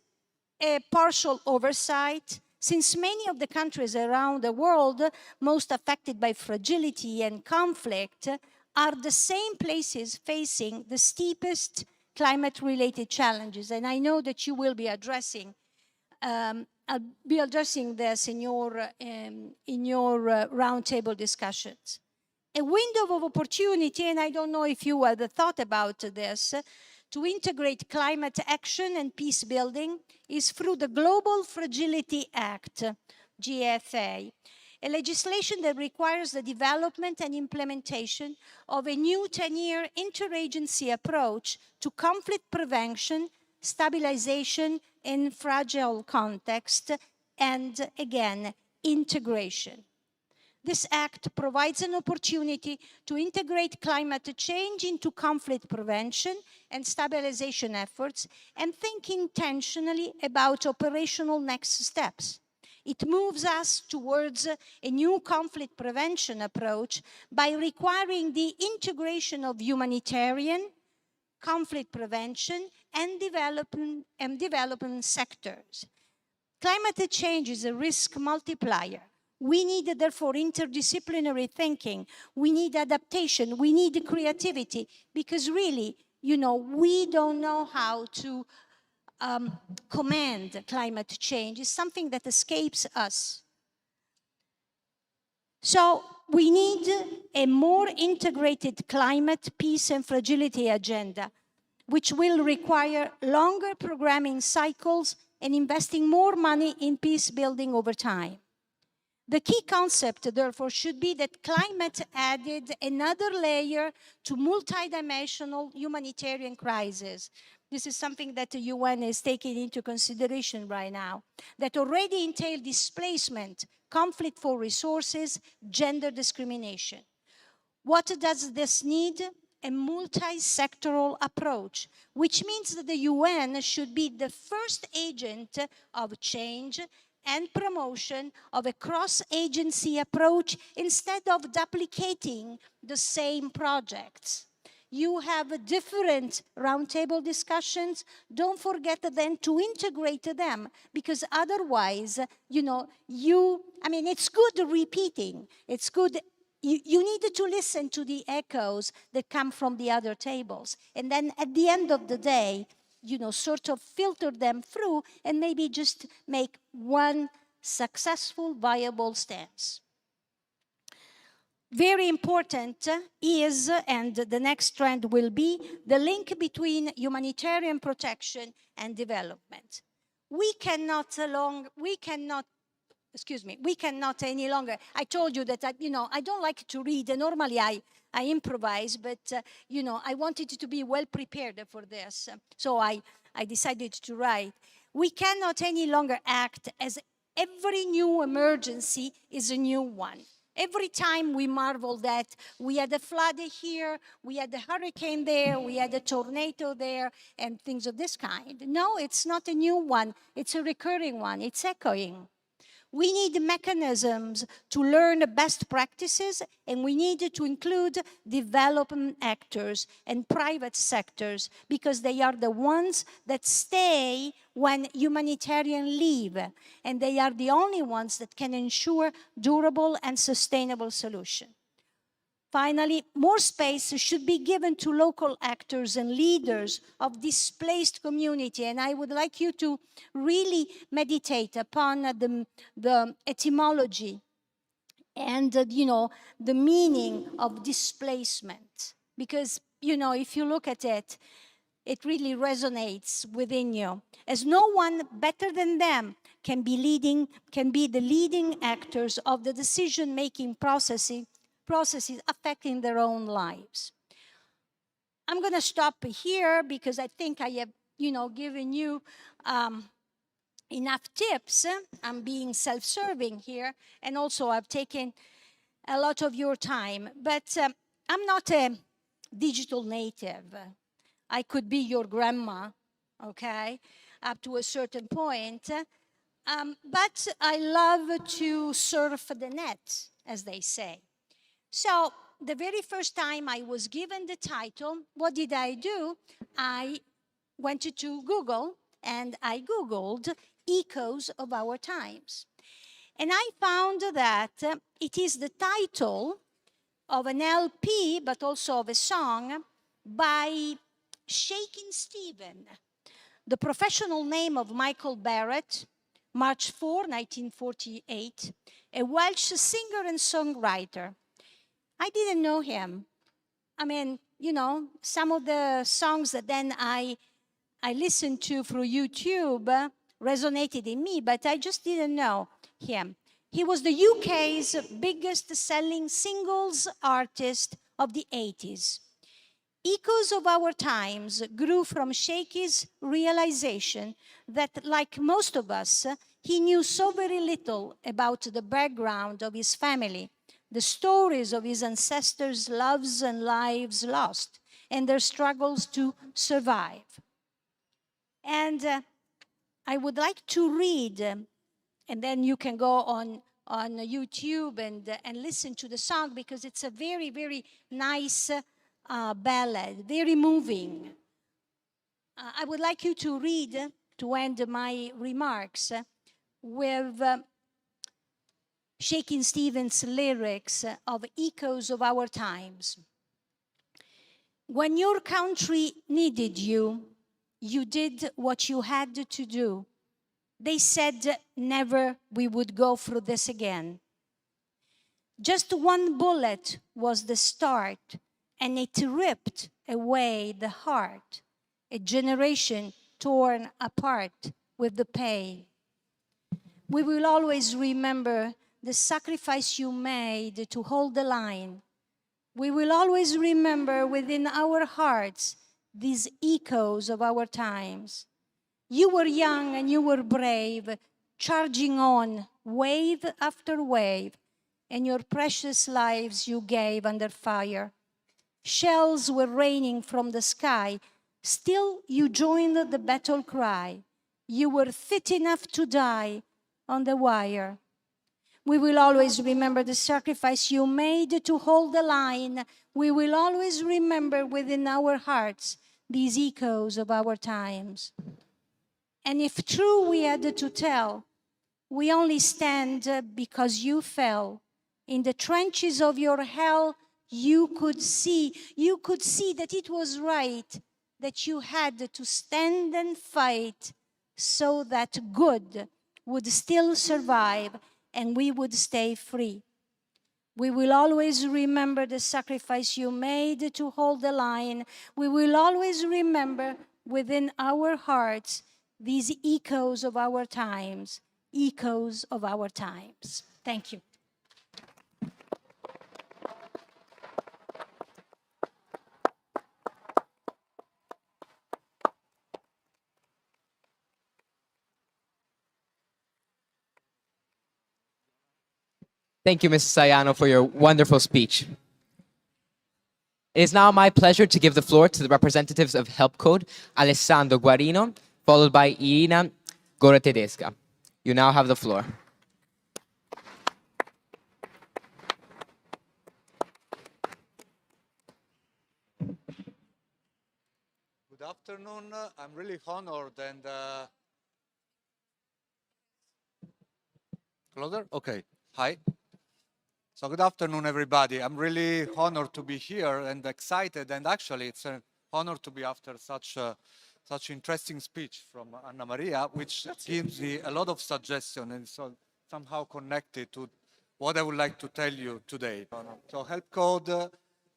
a partial oversight, since many of the countries around the world most affected by fragility and conflict are the same places facing the steepest climate-related challenges. And I know that you will be addressing this in your roundtable discussions. A window of opportunity, and I don't know if you had thought about this, to integrate climate action and peace building is through the Global Fragility Act, GFA, a legislation that requires the development and implementation of a new 10-year interagency approach to conflict prevention, stabilization in fragile context, and again, integration. This act provides an opportunity to integrate climate change into conflict prevention and stabilization efforts and think intentionally about operational next steps. It moves us towards a new conflict prevention approach by requiring the integration of humanitarian, conflict prevention, and development sectors. Climate change is a risk multiplier. We need, therefore, interdisciplinary thinking. We need adaptation. We need creativity, because really, we don't know how to command climate change. It's something that escapes us. So we need a more integrated climate, peace, and fragility agenda, which will require longer programming cycles and investing more money in peace building over time. The key concept, therefore, should be that climate added another layer to multidimensional humanitarian crisis. This is something that the UN is taking into consideration right now, that already entail displacement, conflict for resources, gender discrimination. What does this need? A multi-sectoral approach, which means that the UN should be the first agent of change and promotion of a cross-agency approach instead of duplicating the same projects. You have different roundtable discussions. Don't forget then to integrate them, because otherwise, it's good repeating. It's good you need to listen to the echoes that come from the other tables. And then at the end of the day, sort of filter them through and maybe just make one successful, viable stance. Very important is, and the next trend will be, the link between humanitarian protection and development. We cannot any longer. I told you that I don't like to read, and normally I improvise, but I wanted to be well prepared for this, so I decided to write. We cannot any longer act as every new emergency is a new one. Every time we marvel that we had a flood here, we had a hurricane there, we had a tornado there, and things of this kind. No, it's not a new one. It's a recurring one. It's echoing. We need mechanisms to learn best practices, and we need to include development actors and private sectors because they are the ones that stay when humanitarians leave, and they are the only ones that can ensure durable and sustainable solutions. Finally, more space should be given to local actors and leaders of displaced community. And I would like you to really meditate upon the etymology and, the meaning of displacement. Because, if you look at it, it really resonates within you. As no one better than them can be the leading actors of the decision-making processes affecting their own lives. I'm going to stop here because I think I have, given you enough tips. I'm being self-serving here, and also I've taken a lot of your time. But I'm not a digital native. I could be your grandma, okay, up to a certain point. But I love to surf the net, as they say. So the very first time I was given the title, what did I do? I went to Google and I Googled echoes of our times. And I found that it is the title of an LP, but also of a song by Shakin' Stephen, the professional name of Michael Barrett, March 4, 1948, a Welsh singer and songwriter. I didn't know him. I mean, some of the songs that then I listened to through YouTube resonated in me, but I just didn't know him. He was the UK's biggest selling singles artist of the 80s. Echoes of Our Times grew from Shaky's realization that, like most of us, he knew so very little about the background of his family, the stories of his ancestors' loves and lives lost, and their struggles to survive. And I would like to read, and then you can go on YouTube and listen to the song, because it's a very, very nice ballad, very moving. I would like you to read, to end my remarks, with Shakin' Stephen's lyrics of Echoes of Our Times. When your country needed you, you did what you had to do. They said never we would go through this again. Just one bullet was the start, and it ripped away the heart. A generation torn apart with the pain. We will always remember the sacrifice you made to hold the line. We will always remember within our hearts these echoes of our times. You were young and you were brave, charging on wave after wave, and your precious lives you gave under fire. Shells were raining from the sky, still you joined the battle cry. You were fit enough to die on the wire. We will always remember the sacrifice you made to hold the line. We will always remember within our hearts these echoes of our times. And if true we had to tell, we only stand because you fell. in the trenches of your hell, you could see that it was right, that you had to stand and fight so that good would still survive and we would stay free. We will always remember the sacrifice you made to hold the line. We will always remember within our hearts these echoes of our times, echoes of our times. Thank you. Thank you, Mrs. Sayano, for your wonderful speech. It is now my pleasure to give the floor to the representatives of Help Code, Alessandro Guarino, followed by Irina Gora-Tedesca. You now have the floor. Good afternoon. I'm really honored and closer? Okay. Hi. So good afternoon, everybody. I'm really honored to be here and excited, and actually it's an honor to be after such interesting speech from Anna Maria, which gives me a lot of suggestion and so somehow connected to what I would like to tell you today. So Help Code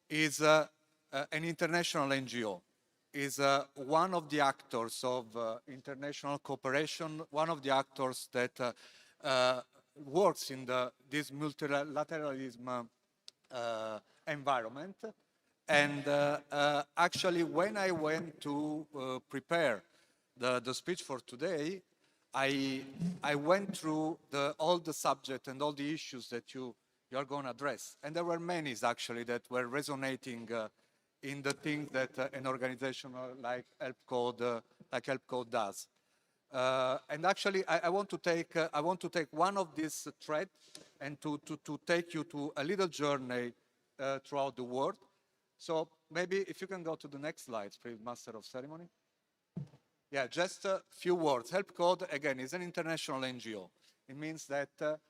is an international NGO, is one of the actors of international cooperation, one of the actors that works in this multilateralism environment. And actually, when I went to prepare the speech for today, I went through all the subject and all the issues that you're going to address. And there were many, actually, that were resonating in the things that an organization like Help Code does. And actually, I want to take one of these threads and to take you to a little journey throughout the world. So maybe if you can go to the next slide, please, Master of Ceremony. Yeah, just a few words. Help Code, again, is an international NGO. It means that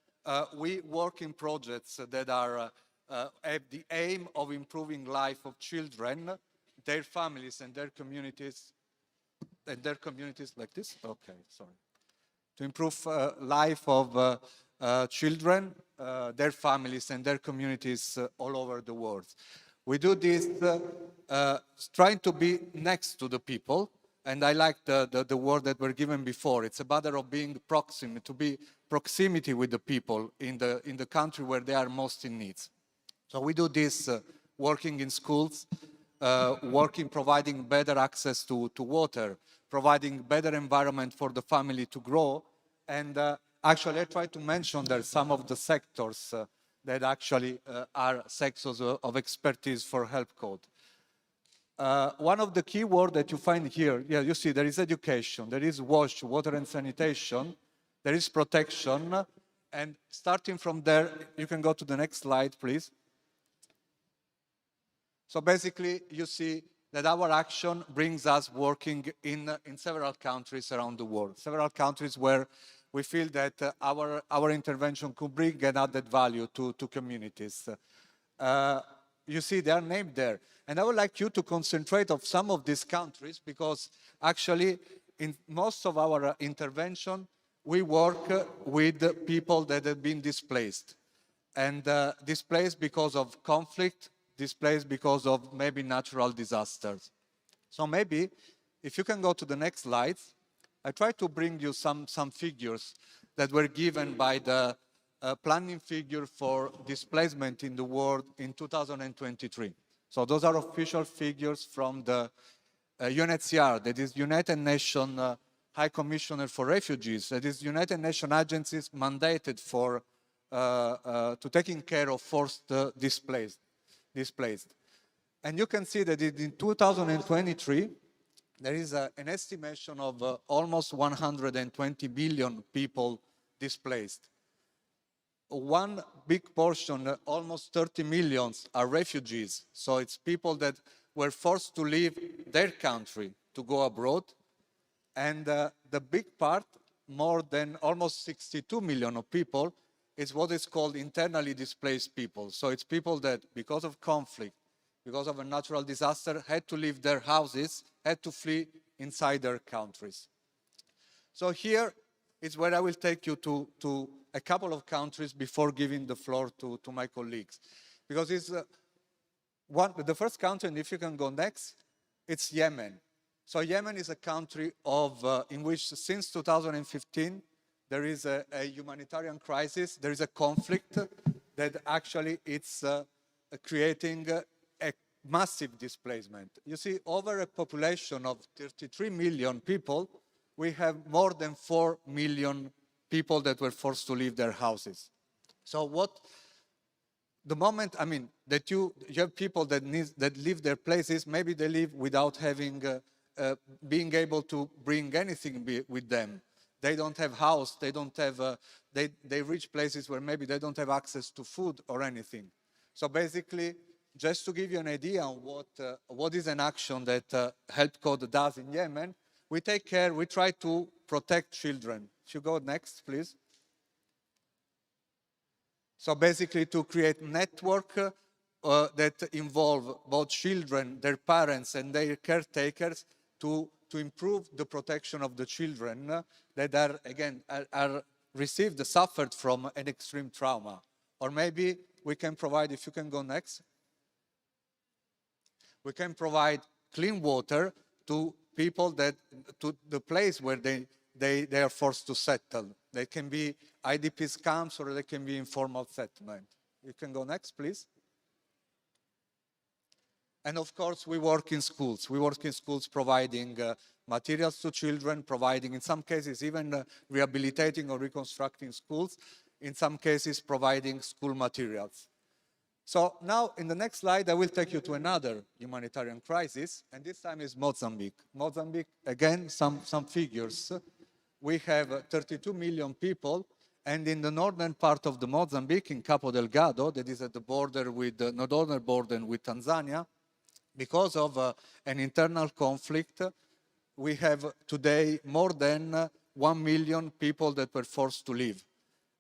we work in projects that are have the aim of improving life of children, their families, and their communities like this? Okay, sorry. To improve life of children, their families and their communities all over the world. We do this trying to be next to the people, and I like the word that were given before. It's a matter of being proximate, to be proximity with the people in the country where they are most in need. So we do this working in schools, providing better access to water, providing better environment for the family to grow. And actually, I try to mention there some of the sectors that actually are sectors of expertise for Help Code. One of the key words that you find here, yeah, you see there is education, there is water and sanitation, there is protection, and starting from there, you can go to the next slide, please. So basically, you see that our action brings us working in several countries around the world, several countries where we feel that our intervention could bring an added value to communities. You see, they are named there. And I would like you to concentrate on some of these countries because actually, in most of our intervention, we work with people that have been displaced. And displaced because of conflict, displaced because of maybe natural disasters. So maybe, if you can go to the next slide, I try to bring you some figures that were given by the planning figure for displacement in the world in 2023. So those are official figures from the UNHCR, that is United Nations High Commissioner for Refugees, that is United Nations agencies mandated for to taking care of forced displaced. And you can see that in 2023, there is an estimation of almost 120 billion people displaced. One big portion, almost 30 million, are refugees. So it's people that were forced to leave their country to go abroad. And the big part, more than almost 62 million of people, is what is called internally displaced people. So it's people that, because of conflict, because of a natural disaster, had to leave their houses, had to flee inside their countries. So here is where I will take you to a couple of countries before giving the floor to my colleagues. Because it's the first country, and if you can go next, it's Yemen. So Yemen is a country in which since 2015, there is a humanitarian crisis, there is a conflict that actually it's creating a massive displacement. You see, over a population of 33 million people, we have more than 4 million people that were forced to leave their houses. So the moment, I mean, that you have people that leave their places, maybe they leave without having, being able to bring anything with them. They don't have house, they don't have, they reach places where maybe they don't have access to food or anything. So basically, just to give you an idea on what is an action that Help Code does in Yemen, we take care, we try to protect children. If you go next, please. So basically to create network that involve both children, their parents, and their caretakers to improve the protection of the children that are, again, suffered from an extreme trauma. Or maybe we can provide, if you can go next, we can provide clean water to people to the place where they are forced to settle. They can be IDPs camps or they can be informal settlement. You can go next, please. And of course, we work in schools. We work in schools providing materials to children, providing, in some cases, even rehabilitating or reconstructing schools, in some cases, providing school materials. So now, in the next slide, I will take you to another humanitarian crisis, and this time is Mozambique. Mozambique, again, some figures. We have 32 million people, and in the northern part of the Mozambique, in Cabo Delgado, that is at the border with the northern border with Tanzania, because of an internal conflict, we have today more than 1 million people that were forced to leave.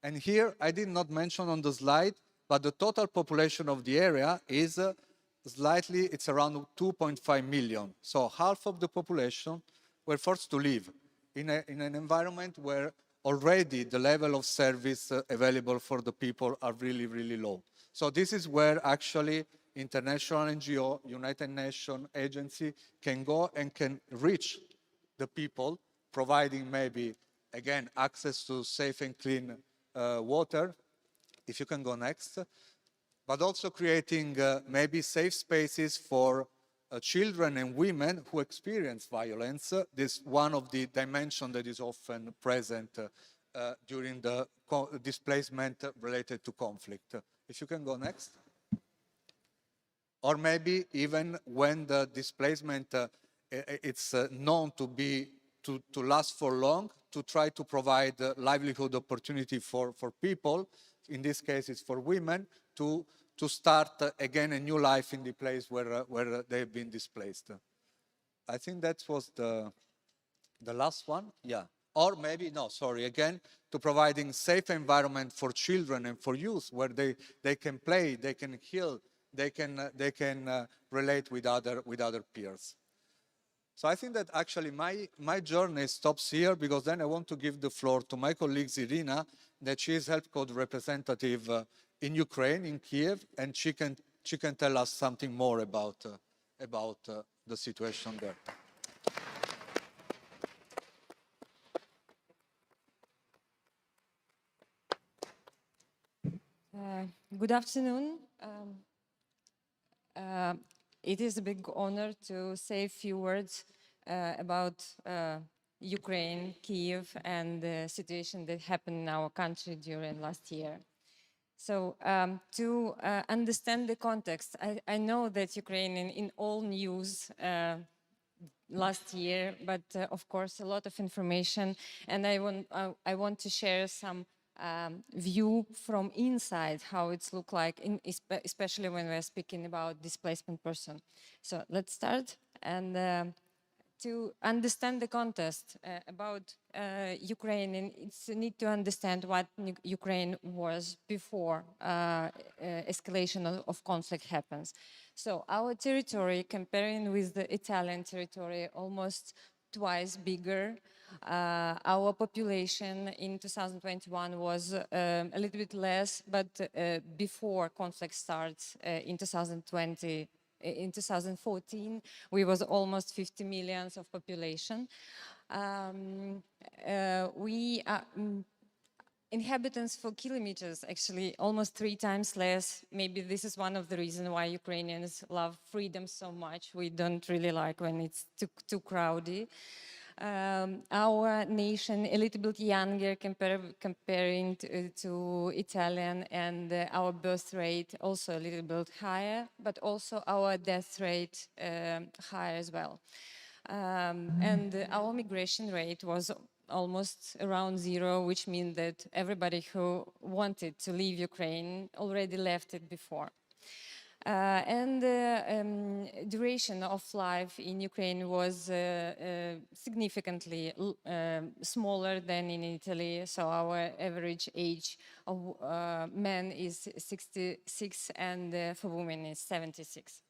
And here, I did not mention on the slide, but the total population of the area is it's around 2.5 million. So half of the population were forced to leave in an environment where already the level of service available for the people are really, really low. So this is where actually international NGO, United Nations agency can go and can reach the people, providing maybe, again, access to safe and clean water. If you can go next. But also creating maybe safe spaces for children and women who experience violence. This is one of the dimensions that is often present during the displacement related to conflict. If you can go next. Or maybe even when the displacement it's known to last for long, to try to provide livelihood opportunity for people, in this case it's for women, to start again a new life in the place where they've been displaced. I think that was the last one, yeah. Or maybe, no, sorry, again, to providing safe environment for children and for youth where they can play, they can heal, they can relate with other peers. So I think that actually my journey stops here, because then I want to give the floor to my colleague Irina, that she is Help Code representative in Ukraine, in Kiev, and she can tell us something more about the situation there. Good afternoon. It is a big honor to say a few words about Ukraine, Kiev, and the situation that happened in our country during last year. So to understand the context, I know that Ukraine in all news last year, but of course a lot of information, and I want to share some view from inside how it's look like, especially when we're speaking about displacement person. So let's start. And to understand the context about Ukraine, and it's need to understand what Ukraine was before escalation of conflict happens. So our territory, comparing with the Italian territory, almost twice bigger. Our population in 2021 was a little bit less, but before conflict starts in 2020, in 2014, we was almost 50 millions of population. We are inhabitants for kilometers, actually almost 3 times less. Maybe this is one of the reasons why Ukrainians love freedom so much. We don't really like when it's too crowded. Our nation a little bit younger comparing to Italian, and our birth rate also a little bit higher, but also our death rate higher as well. And our migration rate was almost around 0, which means that everybody who wanted to leave Ukraine already left it before. And the duration of life in Ukraine was significantly smaller than in Italy. So our average age of men is 66 and for women is 76.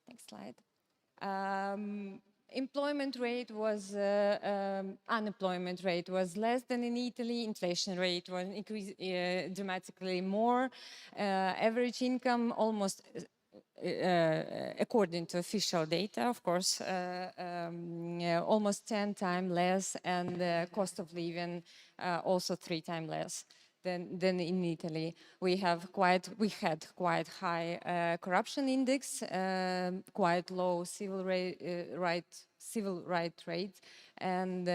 Next slide. Employment rate was, unemployment rate was less than in Italy. Inflation rate was increased dramatically more. Average income almost, according to official data, of course, almost 10 times less, and cost of living also 3 times less than in Italy. We had quite high corruption index, quite low civil right rate, and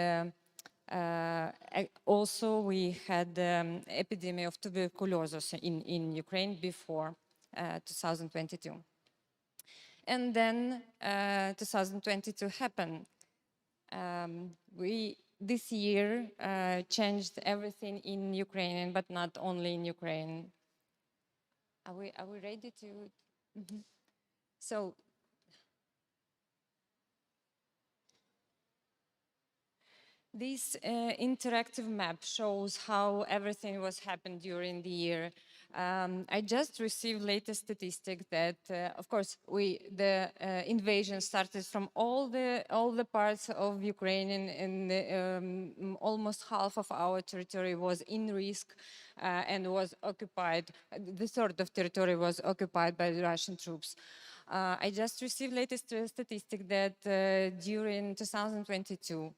also we had epidemic of tuberculosis in Ukraine before 2022. And then 2022 happened. We this year changed everything in Ukraine, but not only in Ukraine. Are we ready to? Mm-hmm. So this interactive map shows how everything was happened during the year. I just received latest statistic that, of course, the invasion started from all the parts of Ukraine, and almost half of our territory was in risk and was occupied. The third of territory was occupied by the Russian troops. I just received latest statistic that during 2022.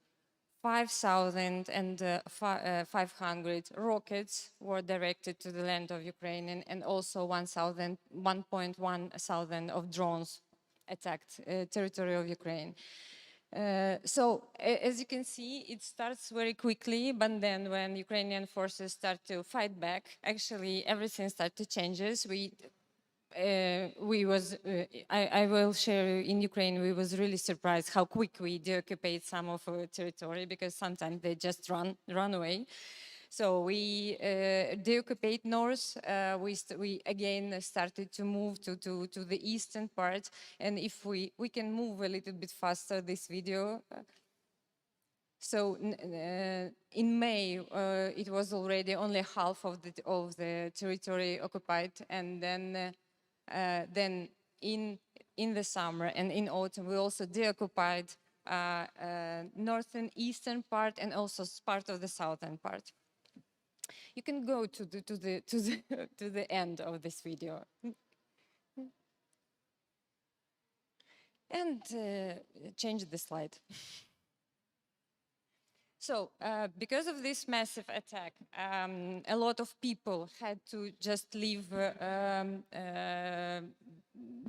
5,500 rockets were directed to the land of Ukraine, and also 1.1 thousand of drones attacked territory of Ukraine. So as you can see, it starts very quickly, but then when Ukrainian forces start to fight back, actually everything starts to change. I will share, in Ukraine, we was really surprised how quick we deoccupied some of our territory, because sometimes they just run away. So we deoccupied north. We again started to move to the eastern part. And if we can move a little bit faster this video. So in May, it was already only half of the territory occupied, and then in the summer and in autumn, we also deoccupied northern, eastern part, and also part of the southern part. You can go to the end of this video. And change the slide. So, because of this massive attack, a lot of people had to just leave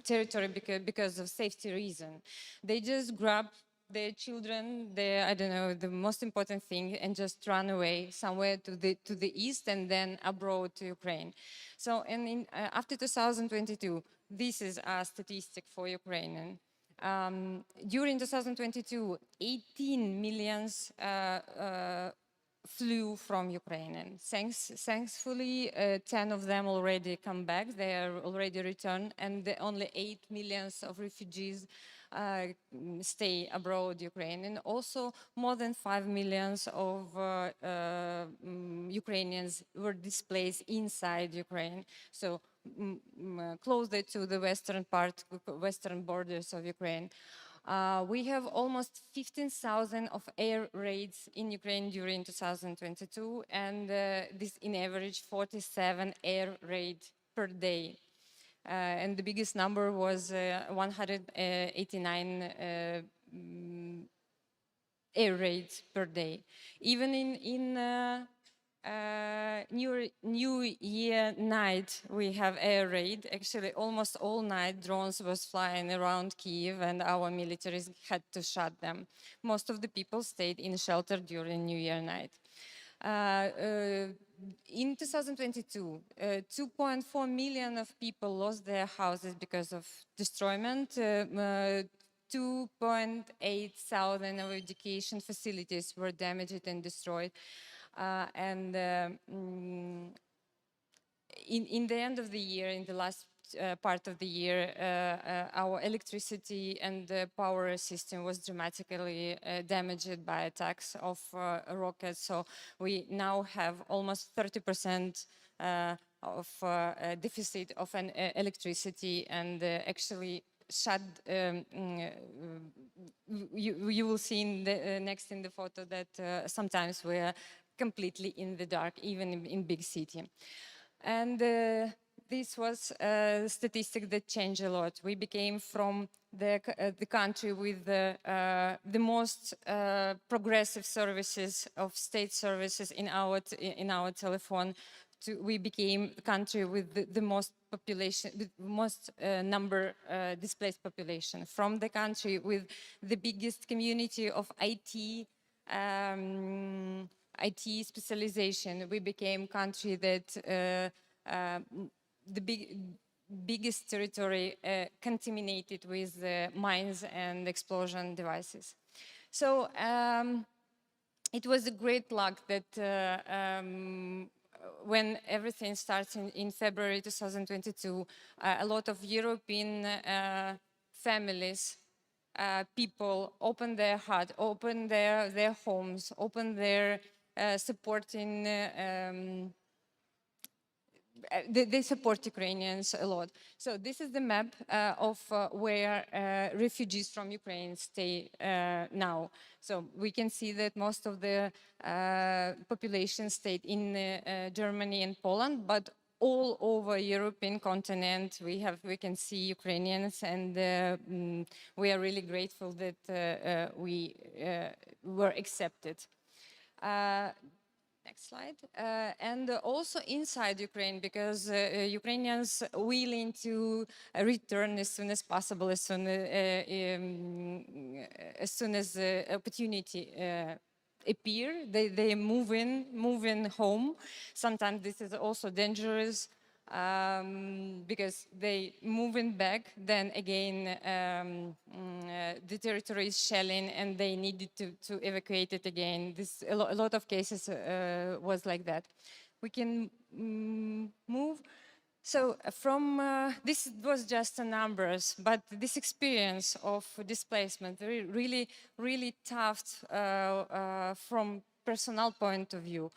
territory because of safety reason. They just grabbed their children, I don't know, the most important thing, and just run away somewhere to the east and then abroad to Ukraine. So, and after 2022, this is a statistic for Ukrainian. During 2022, 18 million flew from Ukraine. And thankfully, 10 of them already come back. They are already returned, and only 8 millions of refugees stay abroad Ukraine. And also more than 5 millions of Ukrainians were displaced inside Ukraine. So closer to the western borders of Ukraine. We have almost 15,000 of air raids in Ukraine during 2022, and this in average 47 air raids per day. And the biggest number was 189 air raids per day. Even in New Year night, we have air raid. Actually, almost all night, drones was flying around Kiev, and our militaries had to shut them. Most of the people stayed in shelter during New Year night. In 2022, 2.4 million of people lost their houses because of destroyment. 2.8 thousand of education facilities were damaged and destroyed. In the end of the year, in the last part of the year, our electricity and power system was dramatically damaged by attacks of rockets. So we now have almost 30% of deficit of electricity, and actually shut. You will see in the next in the photo that sometimes we are completely in the dark, even in big city. And this was a statistic that changed a lot. We became from the country with the most progressive services of state services in our telephone. We became the country with the most population, the most number displaced population. From the country with the biggest community of IT specialization, we became country that the biggest territory contaminated with mines and explosion devices. So it was a great luck that when everything starts in February 2022, a lot of European families, people open their heart, open their homes, open their supporting. They support Ukrainians a lot. So this is the map of where refugees from Ukraine stay now. So we can see that most of the population stayed in Germany and Poland, but all over European continent we can see Ukrainians, and we are really grateful that we were accepted. Next slide. And also inside Ukraine, because Ukrainians willing to return as soon as possible, as soon as opportunity appear, they move in home. Sometimes this is also dangerous because they moving back, then again the territory is shelling and they needed to evacuate it again. A lot of cases was like that. We can move. So from this was just the numbers, but this experience of displacement, really tough from personal point of view.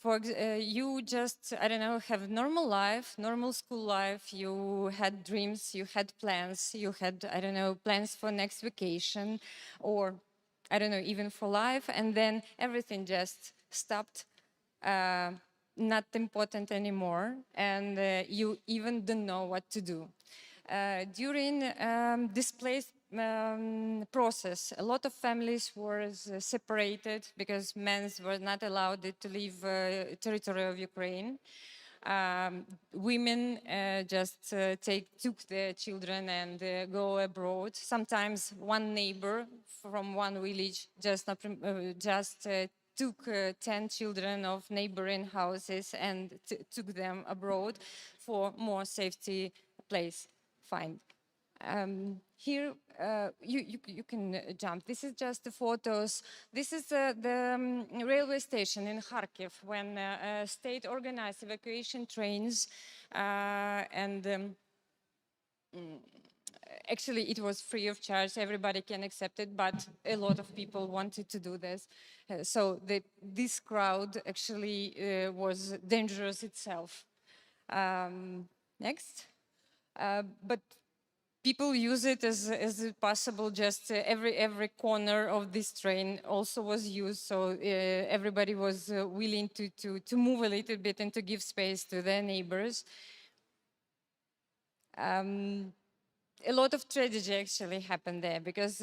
You just, I don't know, have normal life, normal school life, you had dreams, you had plans, you had, I don't know, plans for next vacation, or, I don't know, even for life, and then everything just stopped, not important anymore, and you even don't know what to do. During displaced process, a lot of families were separated because men were not allowed to leave territory of Ukraine. Women just took their children and go abroad. Sometimes one neighbor from one village just took 10 children of neighboring houses and took them abroad for more safety place find. Here, you can jump. This is just the photos. This is the railway station in Kharkiv when state organized evacuation trains actually it was free of charge. Everybody can accept it, but a lot of people wanted to do this. So this crowd actually was dangerous itself. Next. But people use it as possible. Just every corner of this train also was used, so everybody was willing to move a little bit and to give space to their neighbors. A lot of tragedy actually happened there because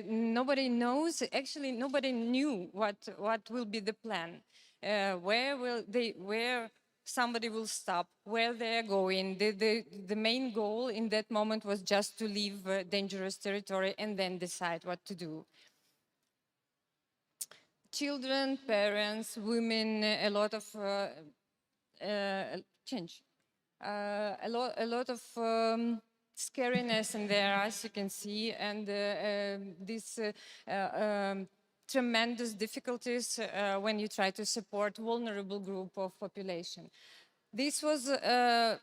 nobody knows. Actually, nobody knew what will be the plan. Where somebody will stop, where they're going. The main goal in that moment was just to leave dangerous territory and then decide what to do. Children, parents, women, a lot of change. A lot of scariness in there, as you can see, and these tremendous difficulties when you try to support vulnerable group of population. This was a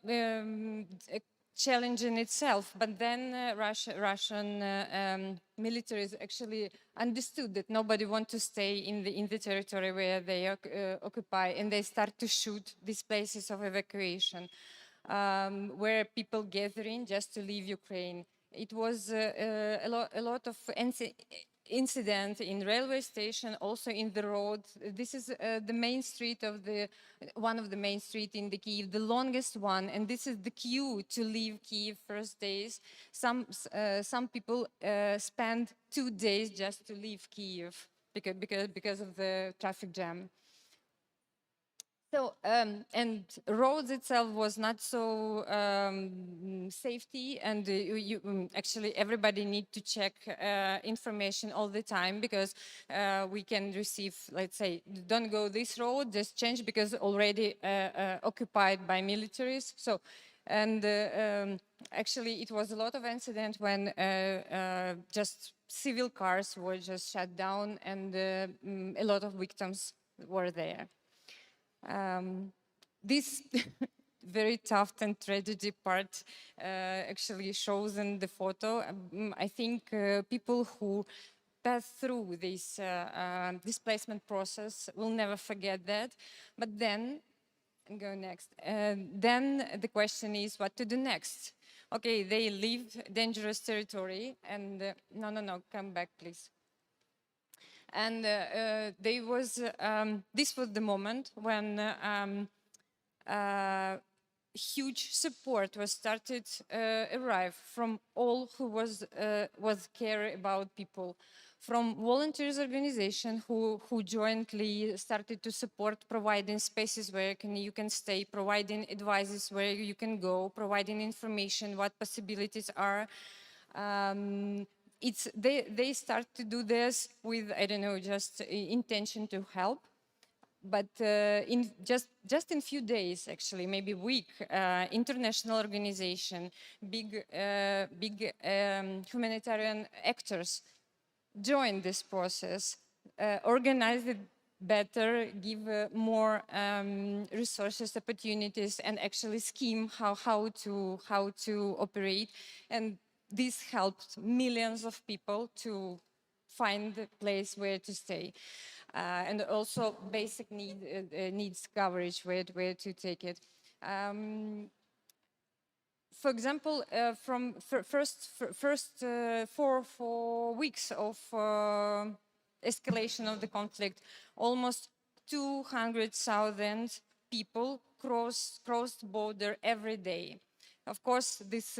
challenge in itself, but then Russian militaries actually understood that nobody wants to stay in the territory where they occupy, and they start to shoot these places of evacuation. Where people gathering just to leave Ukraine. It was a lot of incident in railway station, also in the road. This is the main street of one of the main street in the Kyiv, the longest one, and this is the queue to leave Kyiv first days. Some people spend 2 days just to leave Kyiv because of the traffic jam. So, and roads itself was not so safety, and actually everybody need to check information all the time because we can receive, let's say, don't go this road, just change because already occupied by militaries. So, and actually it was a lot of incident when just civil cars were just shut down and a lot of victims were there. This very tough and tragedy part actually shows in the photo. I think people who pass through this displacement process will never forget that. But then, go next. Then the question is what to do next. Okay, they leave dangerous territory and no, come back, please. And this was the moment when huge support was started arrive from all who was care about people, from volunteers organization who jointly started to support, providing spaces where you can stay, providing advices where you can go, providing information what possibilities are. They start to do this with, I don't know, just intention to help. But in just in few days, actually, maybe a week, international organization, big humanitarian actors joined this process, organize it better, give more resources, opportunities, and actually scheme how to operate. And this helped millions of people to find a place where to stay. And also basic needs coverage, where to take it. For example, from first 4 weeks of escalation of the conflict, almost 200,000 people crossed border every day. Of course, this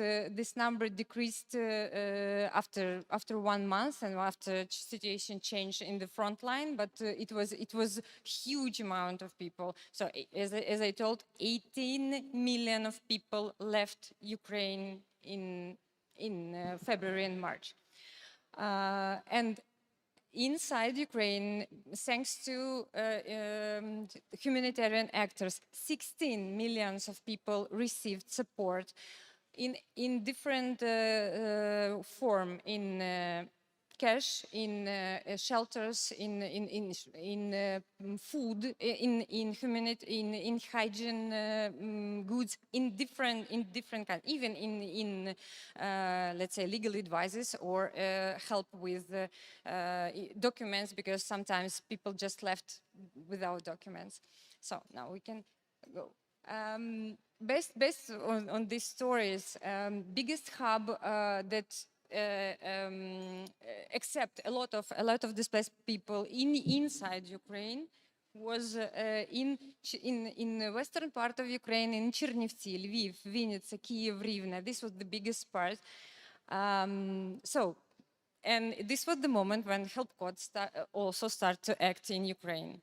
number decreased after 1 month and after situation changed in the front line, but it was huge amount of people. So as I told, 18 million of people left Ukraine in February and March, and inside Ukraine, thanks to humanitarian actors, 16 million of people received support. in different form, in cash, in shelters, in food, in humanity, in hygiene goods, in different kind, even in let's say legal advices or help with documents, because sometimes people just left without documents. So now we can go. Based on these stories, biggest hub that accept a lot of displaced people inside Ukraine was in the western part of Ukraine, in Chernivtsi, Lviv, Vinnytsia, Kiev, Rivne. This was the biggest part. And this was the moment when Help Code also started to act in Ukraine.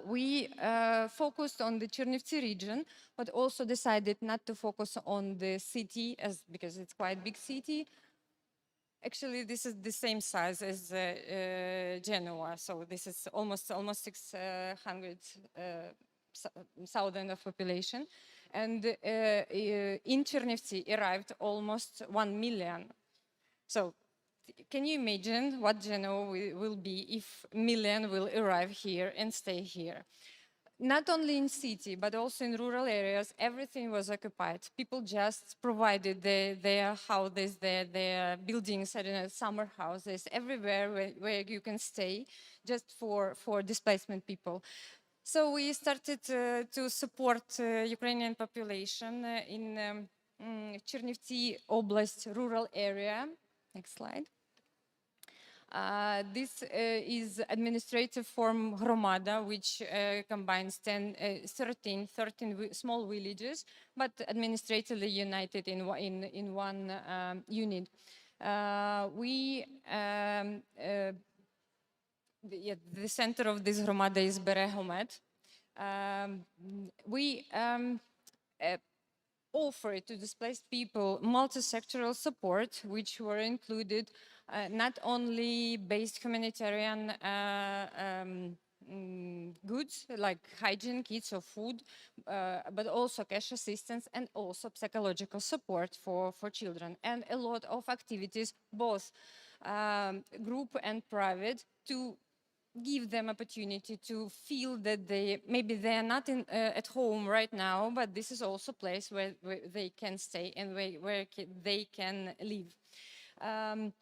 We focused on the Chernivtsi region, but also decided not to focus on the city because it's quite a big city. Actually, this is the same size as Genoa, so this is almost 600,000 of population. And in Chernivtsi arrived almost 1 million. So can you imagine what Genoa will be if million will arrive here and stay here? Not only in city, but also in rural areas, everything was occupied. People just provided their houses, their buildings, I don't know, summer houses, everywhere where you can stay, just for displacement people. So we started to support Ukrainian population in Chernivtsi Oblast rural area. Next slide. This is administrative form Hromada, which combines 13 small villages, but administratively united in one unit. The center of this Hromada is Berehomet. We offer to displaced people multi-sectoral support, which were included not only based humanitarian goods like hygiene kits or food, but also cash assistance and also psychological support for children, and a lot of activities, both group and private, to give them opportunity to feel that maybe they are not at home right now, but this is also a place where they can stay and where they can live.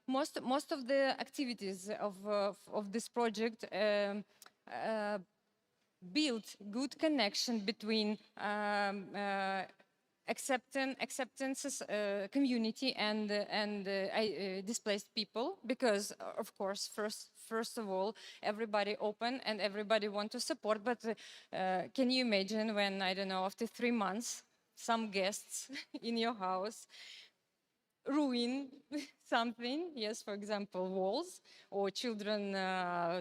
Most of the activities of this project build good connection between acceptance community and displaced people, because of course first of all everybody open and everybody want to support, but can you imagine when, I don't know, after 3 months some guests in your house ruin something, yes, for example walls, or children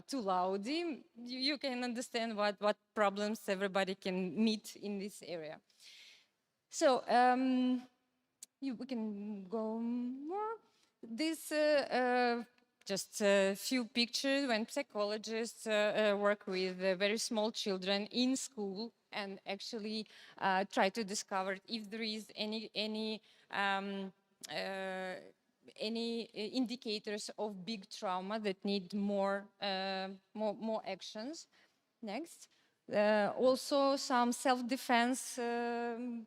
too loud, you can understand what problems everybody can meet in this area. So we can go more. This just a few pictures when psychologists work with very small children in school and actually try to discover if there is any indicators of big trauma that need more actions. Next. Also some self-defense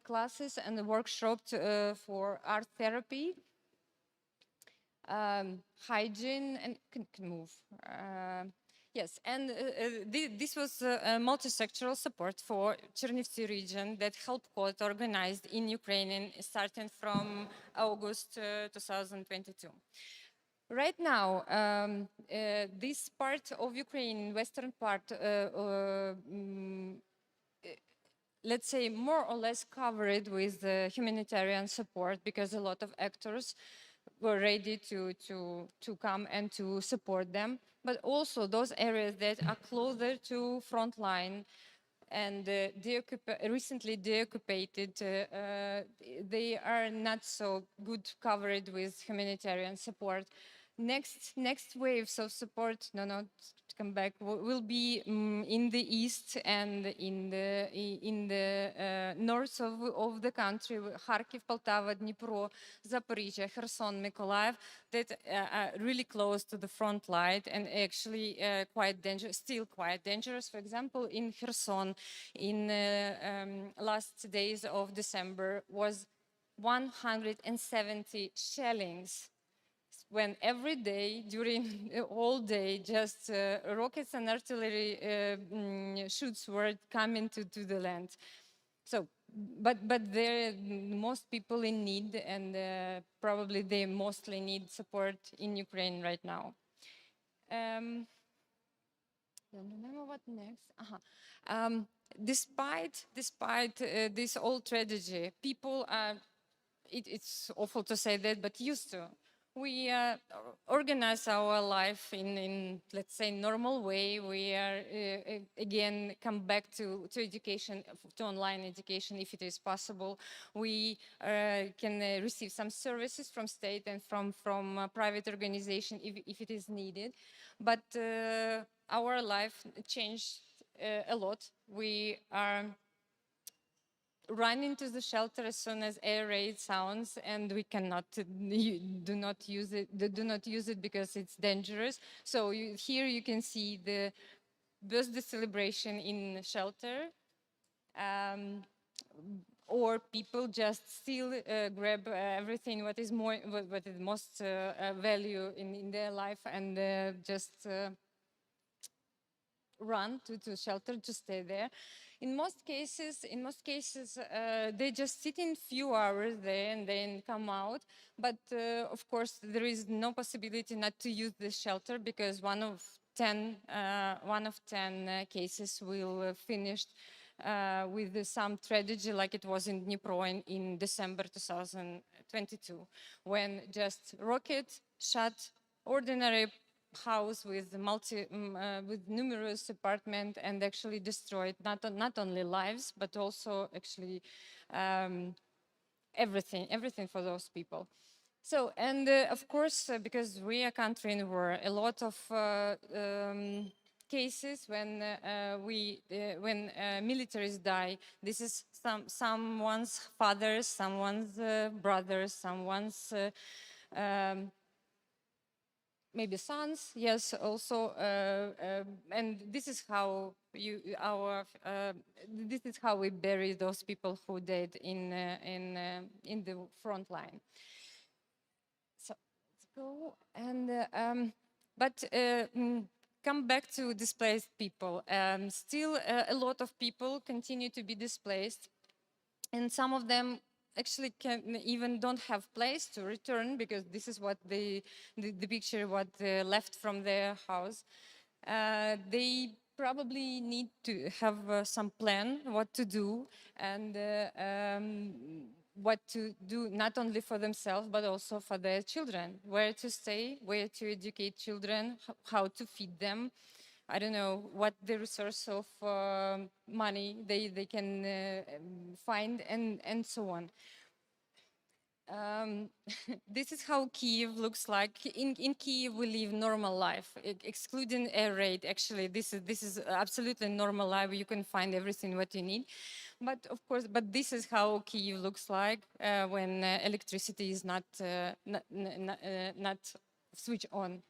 classes and a workshop for art therapy, hygiene, and can move. Yes, and this was multi-sectoral support for Chernivtsi region that Help Code organized in Ukraine starting from August 2022. Right now, this part of Ukraine, western part, let's say more or less covered with humanitarian support, because a lot of actors were ready to come and to support them. But also those areas that are closer to front line and recently deoccupied, they are not so good covered with humanitarian support. Next waves of support, come back, will be in the east and in the north of the country, Kharkiv, Poltava, Dnipro, Zaporizhia, Kherson, Mykolaiv, that are really close to the front line and actually quite dangerous, still quite dangerous. For example, in Kherson, in last days of December was 170 shellings, when every day, during the whole day, just rockets and artillery shoots were coming to the land. So, but they're most people in need, and probably they mostly need support in Ukraine right now. Don't remember what next. Despite this old tragedy, people are, it's awful to say that, but used to. We organize our life in, let's say, normal way. We are, again, come back to education, to online education, if it is possible. We can receive some services from state and from private organization if it is needed. But our life changed a lot. We are run into the shelter as soon as air raid sounds, and we cannot do not use it because it's dangerous. So here you can see the birthday celebration in shelter, or people just still grab everything what is most value in their life, and just run to shelter to stay there. In most cases, they just sit in few hours there and then come out. But of course, there is no possibility not to use the shelter, because one of 10 cases will finish with some tragedy, like it was in Dnipro in December 2022, when just rocket shot ordinary house with with numerous apartments, and actually destroyed not only lives but also actually everything for those people. So, and of course, because we are a country in war, a lot of cases when militaries die. This is someone's father, someone's brother, someone's maybe sons, yes, also, and this is how this is how we bury those people who died in the front line. So let's go and come back to displaced people. Still, a lot of people continue to be displaced, and some of them actually even don't have place to return, because this is what the picture what left from their house. They probably need to have some plan what to do, and what to do not only for themselves but also for their children, where to stay, where to educate children, how to feed them. I don't know what the resource of money they can find, and so on. This is how Kiev looks like. In Kiev, we live normal life, excluding air raid. Actually, this is absolutely normal life. You can find everything what you need. But of course, this is how Kiev looks like when electricity is not switched on.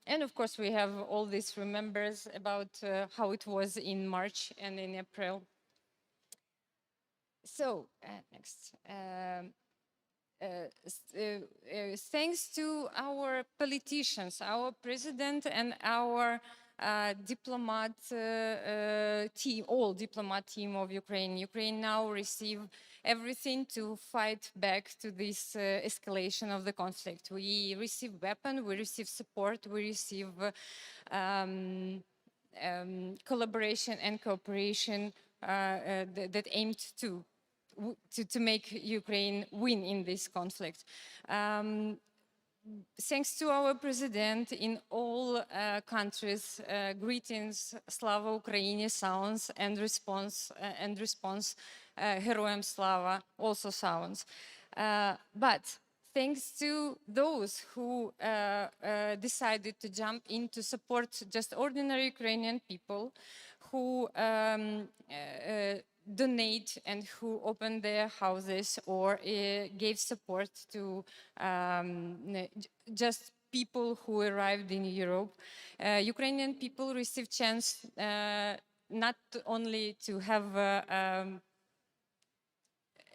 And of course, we have all these remembers about how it was in March and in April. So next, thanks to our politicians, our president, and our diplomat team, all diplomat team of Ukraine. Ukraine now receive everything to fight back to this escalation of the conflict. We receive weapons, we receive support, we receive collaboration and cooperation that aimed to make Ukraine win in this conflict. Thanks to our president, in all countries, greetings, Slava Ukraini sounds, and response, Heroям Slava also sounds. But thanks to those who decided to jump in to support just ordinary Ukrainian people who donate and who opened their houses or gave support to just people who arrived in Europe. Ukrainian people received chance not only to have a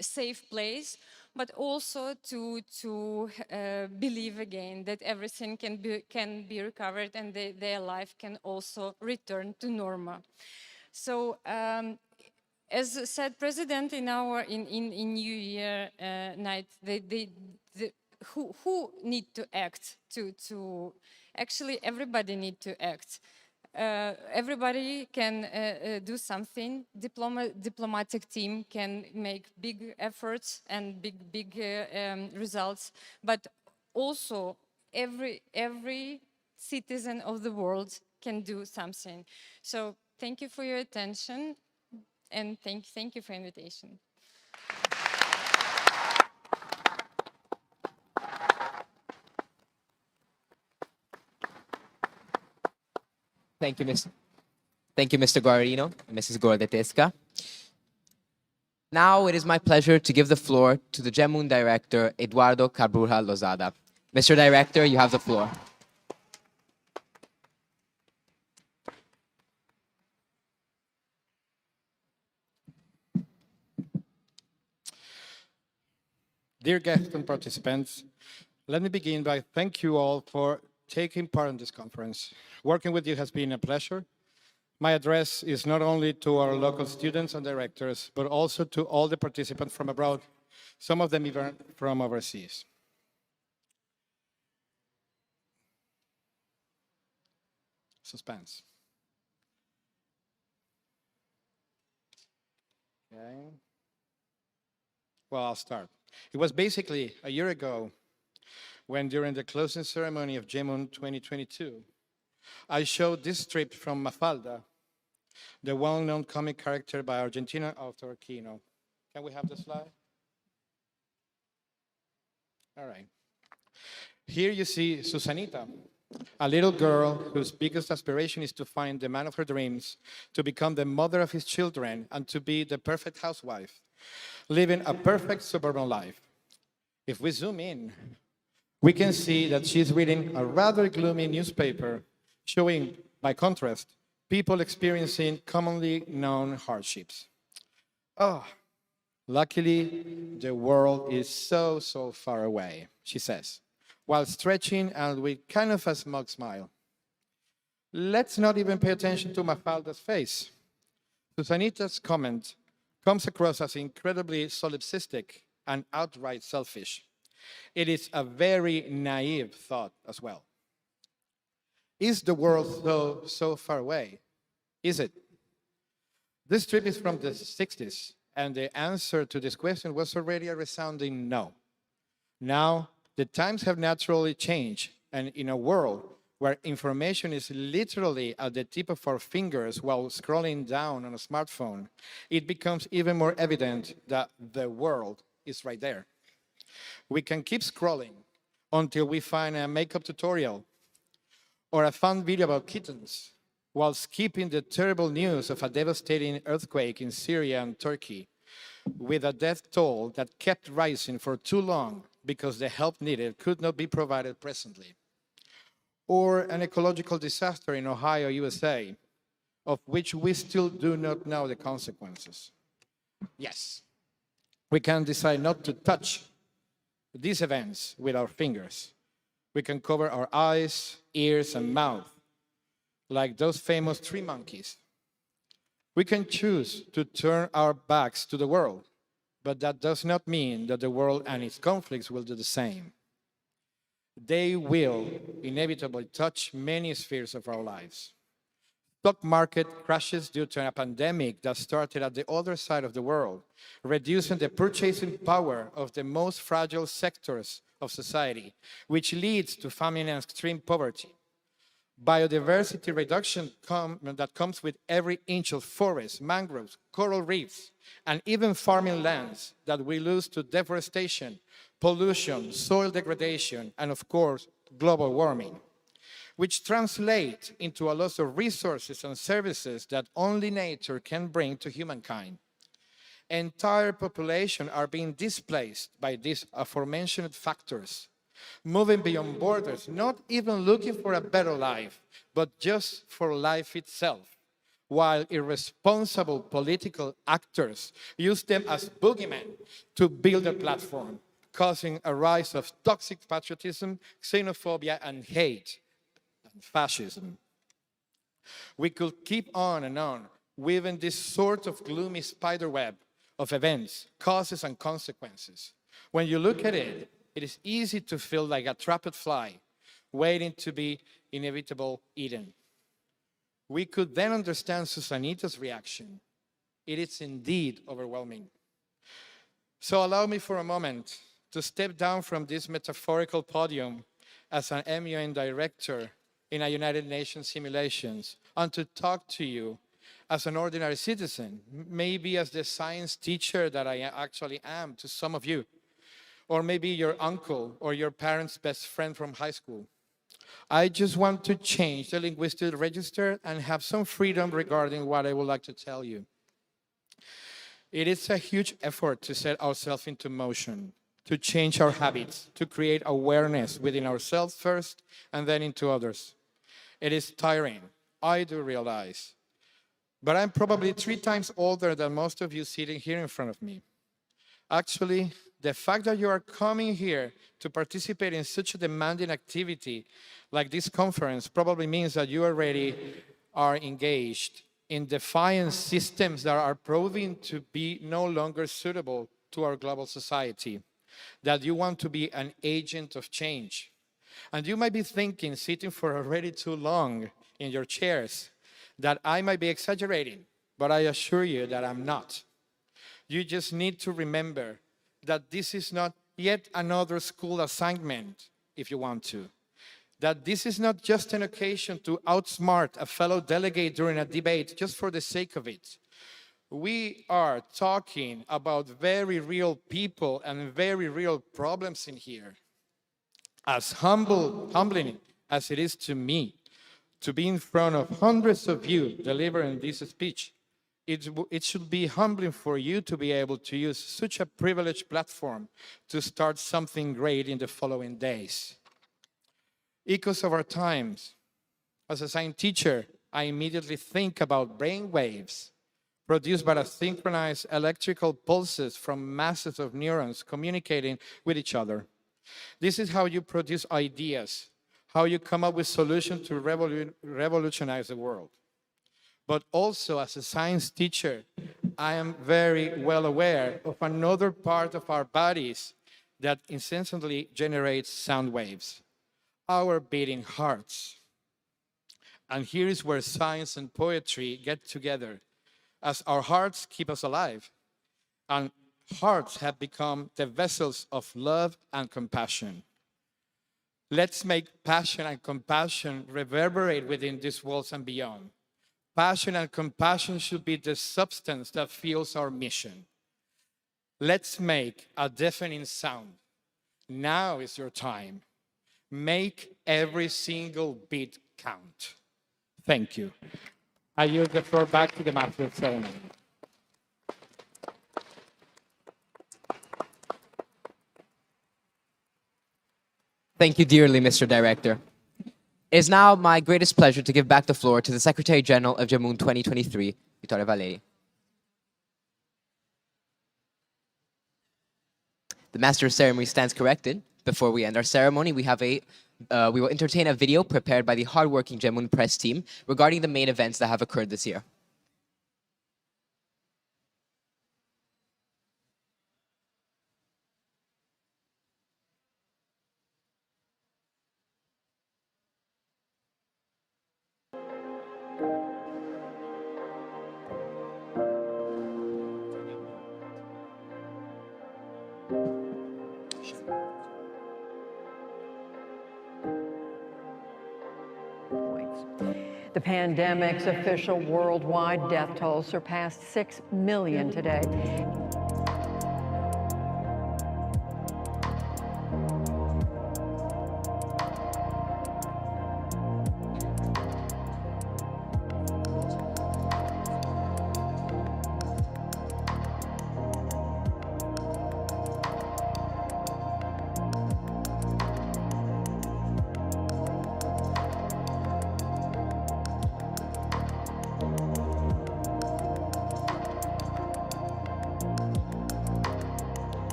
safe place, but also to believe again that everything can be recovered and their life can also return to normal. So, as said President in New Year night, who need to act to actually everybody need to act. Everybody can do something. Diplomatic team can make big efforts and big results, but also every citizen of the world can do something. So thank you for your attention, and thank you for invitation. Thank you, Mr. Guarino and Mrs. Gordetesca. Now it is my pleasure to give the floor to the GeMUN Director, Eduardo Carburja Lozada. Mr. Director, you have the floor. Dear guests and participants, let me begin by thank you all for taking part in this conference. Working with you has been a pleasure. My address is not only to our local students and directors, but also to all the participants from abroad, some of them even from overseas. Suspense. Okay. Well, I'll start. It was basically a year ago when, during the closing ceremony of GeMUN 2022, I showed this strip from Mafalda, the well-known comic character by Argentinian author Kino. Can we have the slide? All right. Here you see Susanita, a little girl whose biggest aspiration is to find the man of her dreams, to become the mother of his children, and to be the perfect housewife, living a perfect suburban life. If we zoom in, we can see that she's reading a rather gloomy newspaper showing, by contrast, people experiencing commonly known hardships. Oh, luckily, the world is so far away, she says, while stretching and with kind of a smug smile. Let's not even pay attention to Mafalda's face. Susanita's comment comes across as incredibly solipsistic and outright selfish. It is a very naive thought as well. Is the world so far away? Is it? This strip is from the 60s, and the answer to this question was already a resounding no. Now, the times have naturally changed, and in a world where information is literally at the tip of our fingers while scrolling down on a smartphone, it becomes even more evident that the world is right there. We can keep scrolling until we find a makeup tutorial or a fun video about kittens, while skipping the terrible news of a devastating earthquake in Syria and Turkey, with a death toll that kept rising for too long because the help needed could not be provided presently. Or an ecological disaster in Ohio, USA, of which we still do not know the consequences. Yes, we can decide not to touch these events with our fingers. We can cover our eyes, ears, and mouth, like those famous tree monkeys. We can choose to turn our backs to the world, but that does not mean that the world and its conflicts will do the same. They will inevitably touch many spheres of our lives. Stock market crashes due to a pandemic that started at the other side of the world, reducing the purchasing power of the most fragile sectors of society, which leads to famine and extreme poverty. Biodiversity reduction that comes with every inch of forest, mangroves, coral reefs, and even farming lands that we lose to deforestation, pollution, soil degradation, and of course, global warming, which translate into a loss of resources and services that only nature can bring to humankind. Entire populations are being displaced by these aforementioned factors, moving beyond borders, not even looking for a better life, but just for life itself, while irresponsible political actors use them as boogeymen to build a platform, causing a rise of toxic patriotism, xenophobia, and hate, and fascism. We could keep on and on, weaving this sort of gloomy spiderweb of events, causes, and consequences. When you look at it, it is easy to feel like a trapped fly, waiting to be inevitable eaten. We could then understand Susanita's reaction. It is indeed overwhelming. So allow me for a moment to step down from this metaphorical podium as an MUN director in a United Nations simulations and to talk to you as an ordinary citizen, maybe as the science teacher that I actually am to some of you, or maybe your uncle or your parents' best friend from high school. I just want to change the linguistic register and have some freedom regarding what I would like to tell you. It is a huge effort to set ourselves into motion, to change our habits, to create awareness within ourselves first and then into others. It is tiring, I do realize, but I'm probably 3 times older than most of you sitting here in front of me. Actually, the fact that you are coming here to participate in such a demanding activity like this conference probably means that you already are engaged in defying systems that are proving to be no longer suitable to our global society, that you want to be an agent of change. And you might be thinking, sitting for already too long in your chairs, that I might be exaggerating, but I assure you that I'm not. You just need to remember that this is not yet another school assignment, if you want to. That this is not just an occasion to outsmart a fellow delegate during a debate just for the sake of it. We are talking about very real people and very real problems in here. As humbling as it is to me to be in front of hundreds of you delivering this speech, it should be humbling for you to be able to use such a privileged platform to start something great in the following days. Echoes of our times. As a science teacher, I immediately think about brain waves produced by synchronized electrical pulses from masses of neurons communicating with each other. This is how you produce ideas, how you come up with solutions to revolutionize the world. But also, as a science teacher, I am very well aware of another part of our bodies that incessantly generates sound waves, our beating hearts. And here is where science and poetry get together, as our hearts keep us alive. And hearts have become the vessels of love and compassion. Let's make passion and compassion reverberate within these walls and beyond. Passion and compassion should be the substance that fuels our mission. Let's make a deafening sound. Now is your time. Make every single beat count. Thank you. I yield the floor back to the Master of Ceremony. Thank you dearly, Mr. Director. It is now my greatest pleasure to give back the floor to the Secretary General of GeMUN 2023, Vittorio Valeri. The Master of Ceremony stands corrected. Before we end our ceremony, we will entertain a video prepared by the hardworking GeMUN press team regarding the main events that have occurred this year. The pandemic's official worldwide death toll surpassed 6 million today.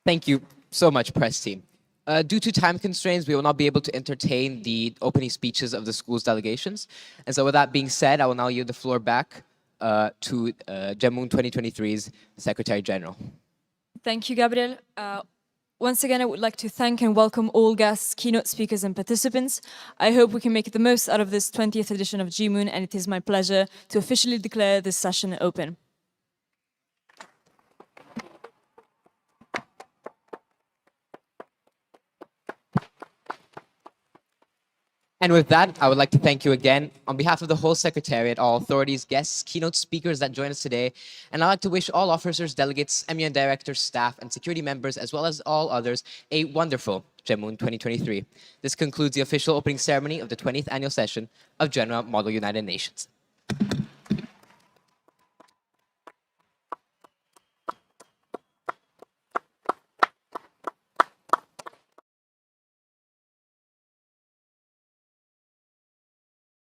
Thank you so much, press team. Due to time constraints, we will not be able to entertain the opening speeches of the school's delegations. And so with that being said, I will now yield the floor back to GeMUN 2023's Secretary General. Thank you, Gabriel. Once again, I would like to thank and welcome all guests, keynote speakers, and participants. I hope we can make the most out of this 20th edition of GeMUN, and it is my pleasure to officially declare this session open. And with that, I would like to thank you again on behalf of the whole Secretariat, all authorities, guests, keynote speakers that join us today. And I'd like to wish all officers, delegates, MUN directors, staff, and security members, as well as all others, a wonderful GeMUN 2023. This concludes the official opening ceremony of the 20th annual session of General Model United Nations.